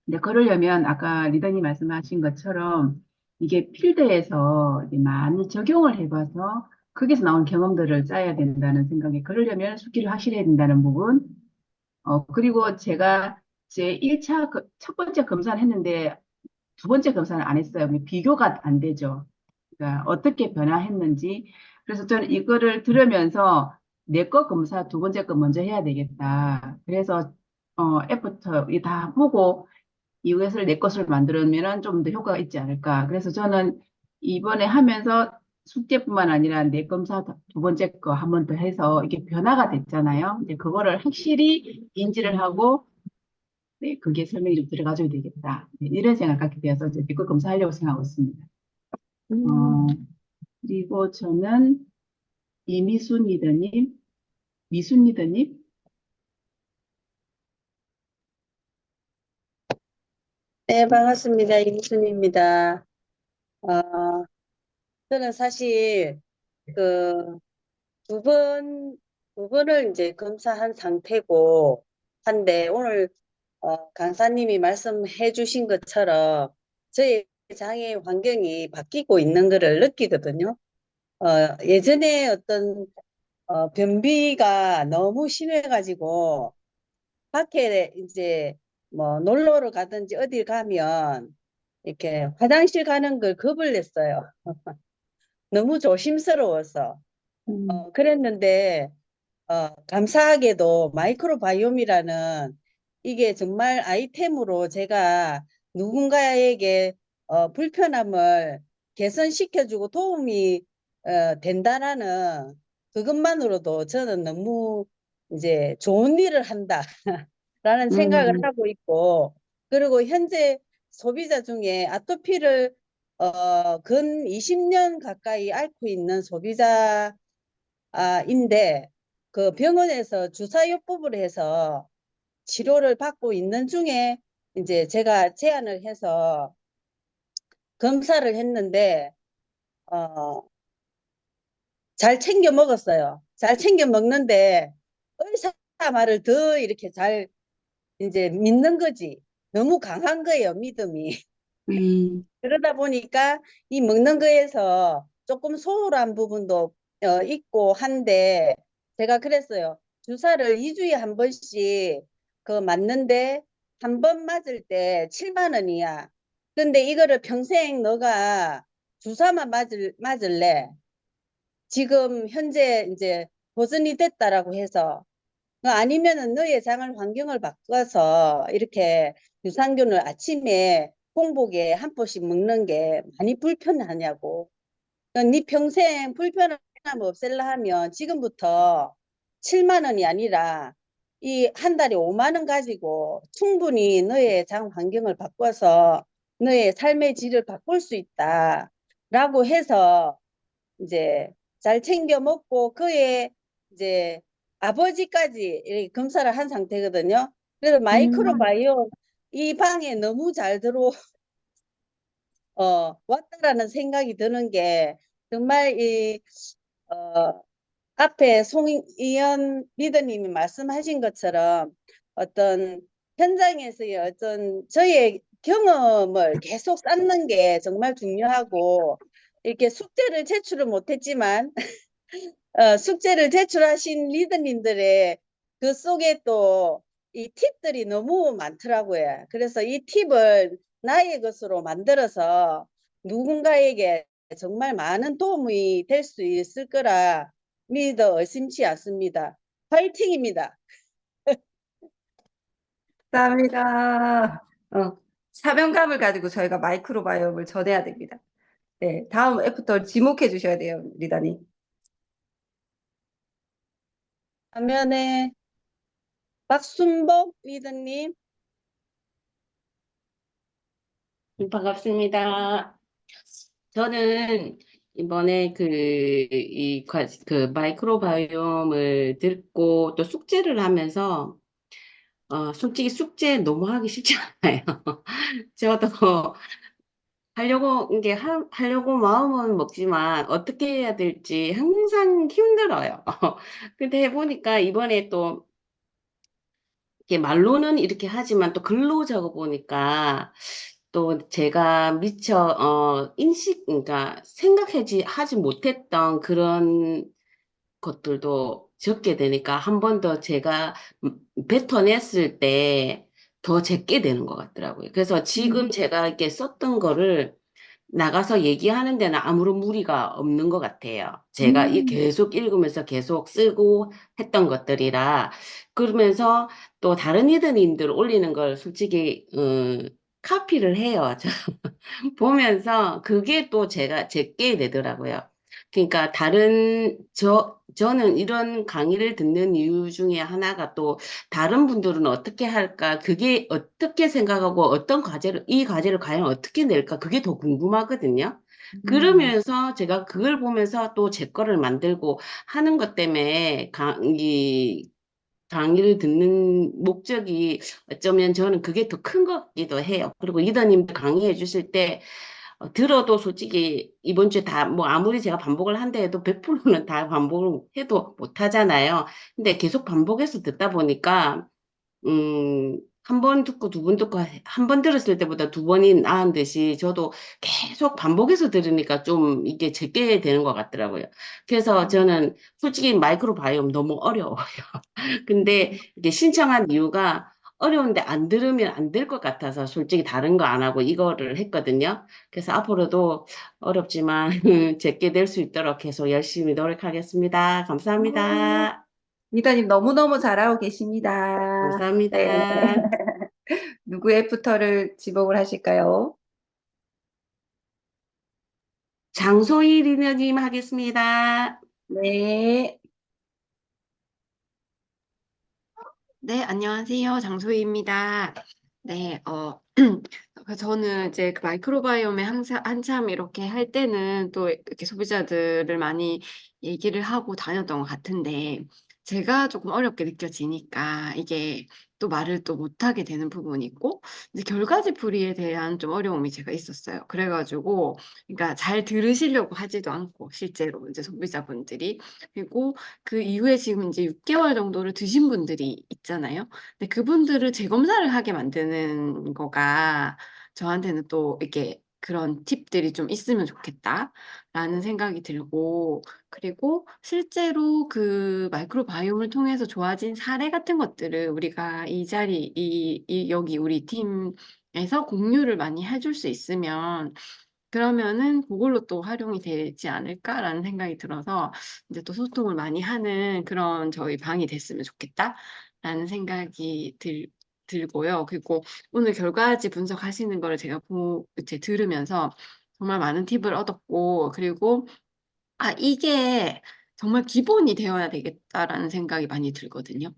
근데 그러려면 아까 리더님 말씀하신 것처럼 이게 필드에서 이제 많이 적용을 해봐서 거기서 나온 경험들을 짜야 된다는 생각에, 그러려면 숙기를 확실히 해야 된다는 부분. 그리고 제가 제 1차, 첫 번째 검사를 했는데 두 번째 검사는 안 했어요. 비교가 안 되죠. 그러니까 어떻게 변화했는지. 그래서 저는 이거를 들으면서 내 거 검사 두 번째 거 먼저 해야 되겠다. 그래서, 애프터 다 보고 이것을 내 것을 만들면 좀 더 효과가 있지 않을까. 그래서 저는 이번에 하면서 숙제뿐만 아니라 내 검사 두 번째 거 한 번 더 해서 이게 변화가 됐잖아요. 이제 그거를 확실히 인지를 하고, 네, 그게 설명이 좀 들어가줘야 되겠다. 네, 이런 생각 갖게 되어서 이제 내거 검사하려고 생각하고 있습니다. 그리고 저는 이미순 리더님, 미순 리더님, 네, 반갑습니다. 임순입니다. 어, 저는 사실 그 두 번, 두 번을 이제 검사한 상태고 한데 오늘 강사님이 말씀해 주신 것처럼 저희 장애 환경이 바뀌고 있는 것을 느끼거든요. 예전에 어떤 변비가 너무 심해가지고 밖에 이제 뭐 놀러를 가든지 어딜 가면 이렇게 화장실 가는 걸 겁을 냈어요. 너무 조심스러워서. 그랬는데, 감사하게도 마이크로바이옴이라는 이게 정말 아이템으로 제가 누군가에게 불편함을 개선시켜주고 도움이 된다라는 그것만으로도 저는 너무 이제 좋은 일을 한다라는 생각을 음, 하고 있고, 그리고 현재 소비자 중에 아토피를 근 20년 가까이 앓고 있는 소비자인데 그 병원에서 주사요법을 해서 치료를 받고 있는 중에 이제 제가 제안을 해서 검사를 했는데 어, 잘 챙겨 먹었어요. 잘 챙겨 먹는데 의사 말을 더 이렇게 잘 이제 믿는 거지. 너무 강한 거예요, 믿음이. 그러다 보니까 이 먹는 거에서 조금 소홀한 부분도 있고 한데 제가 그랬어요. 주사를 2주에 한 번씩 그 맞는데 한 번 맞을 때 7만 원이야. 근데 이거를 평생 너가 주사만 맞을래? 지금 현재 이제 보전이 됐다라고 해서 아니면은 너의 생활 환경을 바꿔서 이렇게 유산균을 아침에 공복에 한 포씩 먹는 게 많이 불편하냐고. 그러니까 네 평생 불편함 없앨라 하면 지금부터 7만 원이 아니라 이 한 달에 5만 원 가지고 충분히 너의 장 환경을 바꿔서 너의 삶의 질을 바꿀 수 있다라고 해서 이제 잘 챙겨 먹고 그의 이제 아버지까지 이렇게 검사를 한 상태거든요. 그래서 음, 마이크로바이옴 이 방에 너무 잘 왔다라는 생각이 드는 게 정말 어, 앞에 송이연 리더님이 말씀하신 것처럼 어떤 현장에서의 어떤 저의 경험을 계속 쌓는 게 정말 중요하고 이렇게 숙제를 제출을 못했지만 숙제를 제출하신 리더님들의 그 속에 또 이 팁들이 너무 많더라고요. 그래서 이 팁을 나의 것으로 만들어서 누군가에게 정말 많은 도움이 될 수 있을 거라 믿어 의심치 않습니다. 파이팅입니다. 감사합니다. 사명감을 가지고 저희가 마이크로바이옴을 전해야 됩니다. 네, 다음 애프터 지목해 주셔야 돼요, 리더님. 화면에 박순복 리더님. 반갑습니다. 저는 이번에 그 마이크로바이옴을 듣고 또 숙제를 하면서, 솔직히 숙제 너무 하기 쉽지 않아요. 저도 하려고 마음은 먹지만 어떻게 해야 될지 항상 힘들어요. 근데 해보니까 이번에 또 이게 말로는 이렇게 하지만 또 글로 적어 보니까 또 제가 미처 그러니까 하지 못했던 그런 것들도 적게 되니까 한 번 더 제가 뱉어냈을 때 더 적게 되는 것 같더라고요. 그래서 지금 제가 이렇게 썼던 거를 나가서 얘기하는 데는 아무런 무리가 없는 것 같아요. 제가 계속 읽으면서 계속 쓰고 했던 것들이라. 그러면서 또 다른 리더님들 올리는 걸 솔직히, 카피를 해요. 보면서 그게 또 제게 되더라고요. 그러니까 저는 이런 강의를 듣는 이유 중에 하나가 또 다른 분들은 어떻게 할까, 그게 어떻게 생각하고 이 과제를 과연 어떻게 낼까, 그게 더 궁금하거든요. 그러면서 제가 그걸 보면서 또 제 거를 만들고 하는 것 때문에 강의를 듣는 목적이 어쩌면 저는 그게 더 큰 것 같기도 해요. 그리고 리더님도 강의해 주실 때 들어도 솔직히 이번 주에 다 뭐 아무리 제가 반복을 한다 해도 100%는 다 반복을 해도 못 하잖아요. 근데 계속 반복해서 듣다 보니까 한 번 듣고 두 번 듣고 한 번 들었을 때보다 두 번이 나은 듯이 저도 계속 반복해서 들으니까 좀 이게 제게 되는 것 같더라고요. 그래서 저는 솔직히 마이크로바이옴 너무 어려워요. 근데 이게 신청한 이유가 어려운데 안 들으면 안 될 것 같아서 솔직히 다른 거 안 하고 이거를 했거든요. 그래서 앞으로도 어렵지만 제게 될 수 있도록 계속 열심히 노력하겠습니다. 감사합니다. 리더님 너무너무 잘하고 계십니다. 네. 감사합니다. 누구 애프터를 지목을 하실까요? 장소희 리더님 하겠습니다. 네. 네, 안녕하세요. 장소희입니다. 네, 저는 이제 그 마이크로바이옴에 한참 이렇게 할 때는 또 이렇게 소비자들을 많이 얘기를 하고 다녔던 것 같은데, 제가 조금 어렵게 느껴지니까 이게 또 말을 또 못하게 되는 부분이 있고, 이제 결과지풀이에 대한 좀 어려움이 제가 있었어요. 그래가지고, 그러니까 잘 들으시려고 하지도 않고, 실제로 이제 소비자분들이. 그리고 그 이후에 지금 이제 6개월 정도를 드신 분들이 있잖아요. 근데 그분들을 재검사를 하게 만드는 거가 저한테는 또 이렇게 그런 팁들이 좀 있으면 좋겠다라는 생각이 들고, 그리고 실제로 그 마이크로바이옴을 통해서 좋아진 사례 같은 것들을 우리가 여기 우리 팀에서 공유를 많이 해줄 수 있으면 그러면은 그걸로 또 활용이 되지 않을까라는 생각이 들어서 이제 또 소통을 많이 하는 그런 저희 방이 됐으면 좋겠다라는 생각이 들고요. 그리고 오늘 결과지 분석하시는 거를 제가 이제 들으면서 정말 많은 팁을 얻었고, 그리고 이게 정말 기본이 되어야 되겠다라는 생각이 많이 들거든요.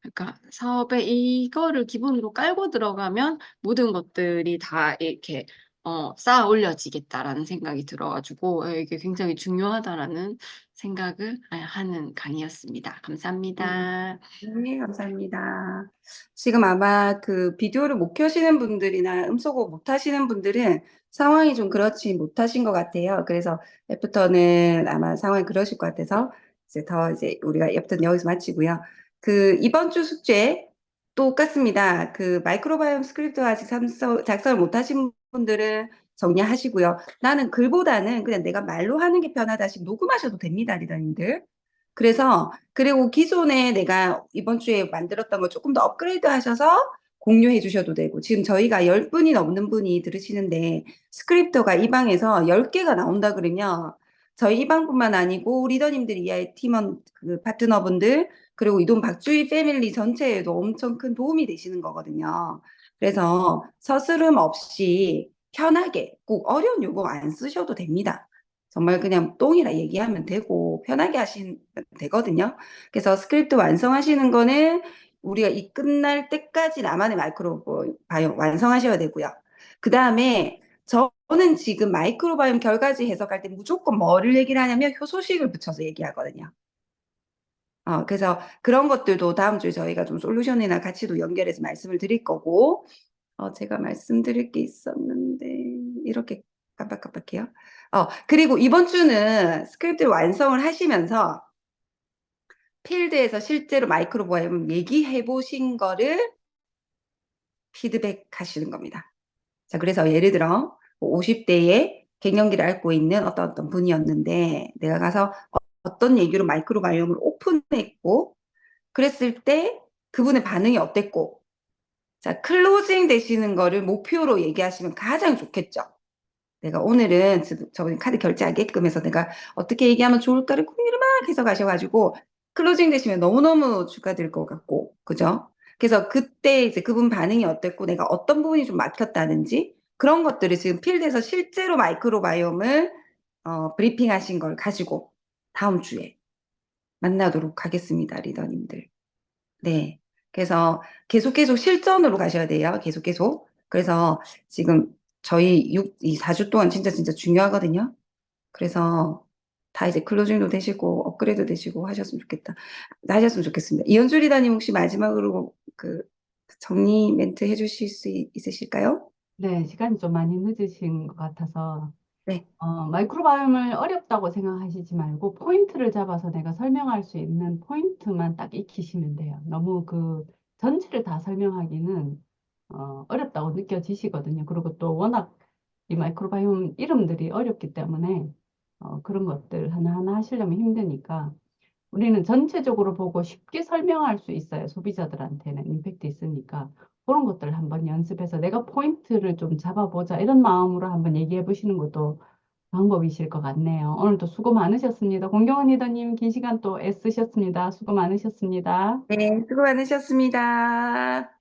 그러니까 사업에 이거를 기본으로 깔고 들어가면 모든 것들이 다 이렇게 쌓아 올려지겠다라는 생각이 들어가지고 이게 굉장히 중요하다라는 생각을 하는 강의였습니다. 감사합니다. 네, 감사합니다. 지금 아마 그 비디오를 못 켜시는 분들이나 음소거 못 하시는 분들은 상황이 좀 그렇지 못하신 것 같아요. 그래서 애프터는 아마 상황이 그러실 것 같아서 이제 우리가 애프터는 여기서 마치고요. 그 이번 주 숙제 똑같습니다. 그 마이크로바이옴 스크립트 아직 작성을 못 하신 분들은 정리하시고요. 나는 글보다는 그냥 내가 말로 하는 게 편하다 싶으면 녹음하셔도 됩니다, 리더님들. 그래서 그리고 기존에 내가 이번 주에 만들었던 거 조금 더 업그레이드 하셔서 공유해 주셔도 되고 지금 저희가 10분이 넘는 분이 들으시는데 스크립터가 이 방에서 10개가 나온다 그러면 저희 이 방뿐만 아니고 리더님들 이하의 팀원 그 파트너분들 그리고 이동 박주희 패밀리 전체에도 엄청 큰 도움이 되시는 거거든요. 그래서 서스름 없이 편하게 꼭 어려운 용어 안 쓰셔도 됩니다. 정말 그냥 똥이라 얘기하면 되고 편하게 하시면 되거든요. 그래서 스크립트 완성하시는 거는 우리가 이 끝날 때까지 나만의 마이크로바이옴 완성하셔야 되고요. 그 다음에 저는 지금 마이크로바이옴 결과지 해석할 때 무조건 뭐를 얘기를 하냐면 효소식을 붙여서 얘기하거든요. 그래서 그런 것들도 다음 주에 저희가 좀 솔루션이나 같이도 연결해서 말씀을 드릴 거고, 제가 말씀드릴 게 있었는데, 이렇게 깜빡깜빡해요. 그리고 이번 주는 스크립트를 완성을 하시면서 필드에서 실제로 마이크로바이옴 얘기해 보신 거를 피드백 하시는 겁니다. 자, 그래서 예를 들어 50대에 갱년기를 앓고 있는 어떤 분이었는데 내가 가서 어떤 얘기로 마이크로바이옴을 오픈했고 그랬을 때 그분의 반응이 어땠고 자, 클로징 되시는 거를 목표로 얘기하시면 가장 좋겠죠. 내가 오늘은 저번에 카드 결제하게끔 해서 내가 어떻게 얘기하면 좋을까를 고민을 막 해서 가셔가지고 클로징 되시면 너무너무 축하드릴 것 같고, 그죠? 그래서 그때 이제 그분 반응이 어땠고 내가 어떤 부분이 좀 막혔다든지 그런 것들을 지금 필드에서 실제로 마이크로바이옴을 브리핑 하신 걸 가지고 다음 주에 만나도록 하겠습니다, 리더님들. 네. 그래서 계속 실전으로 가셔야 돼요. 계속. 그래서 지금 저희 이 4주 동안 진짜 중요하거든요. 그래서 다 이제 클로징도 되시고 업그레이드 되시고 하셨으면 좋겠습니다. 이현주 리더님 혹시 마지막으로 그 정리 멘트 해주실 수 있으실까요? 네, 시간이 좀 많이 늦으신 것 같아서 네. 마이크로바이옴을 어렵다고 생각하시지 말고 포인트를 잡아서 내가 설명할 수 있는 포인트만 딱 익히시면 돼요. 너무 그 전체를 다 설명하기는 어렵다고 느껴지시거든요. 그리고 또 워낙 이 마이크로바이옴 이름들이 어렵기 때문에 그런 것들 하나하나 하시려면 힘드니까 우리는 전체적으로 보고 쉽게 설명할 수 있어요. 소비자들한테는 임팩트 있으니까. 그런 것들을 한번 연습해서 내가 포인트를 좀 잡아보자 이런 마음으로 한번 얘기해 보시는 것도 방법이실 것 같네요. 오늘도 수고 많으셨습니다. 공경원 리더님 긴 시간 또 애쓰셨습니다. 수고 많으셨습니다. 네, 수고 많으셨습니다.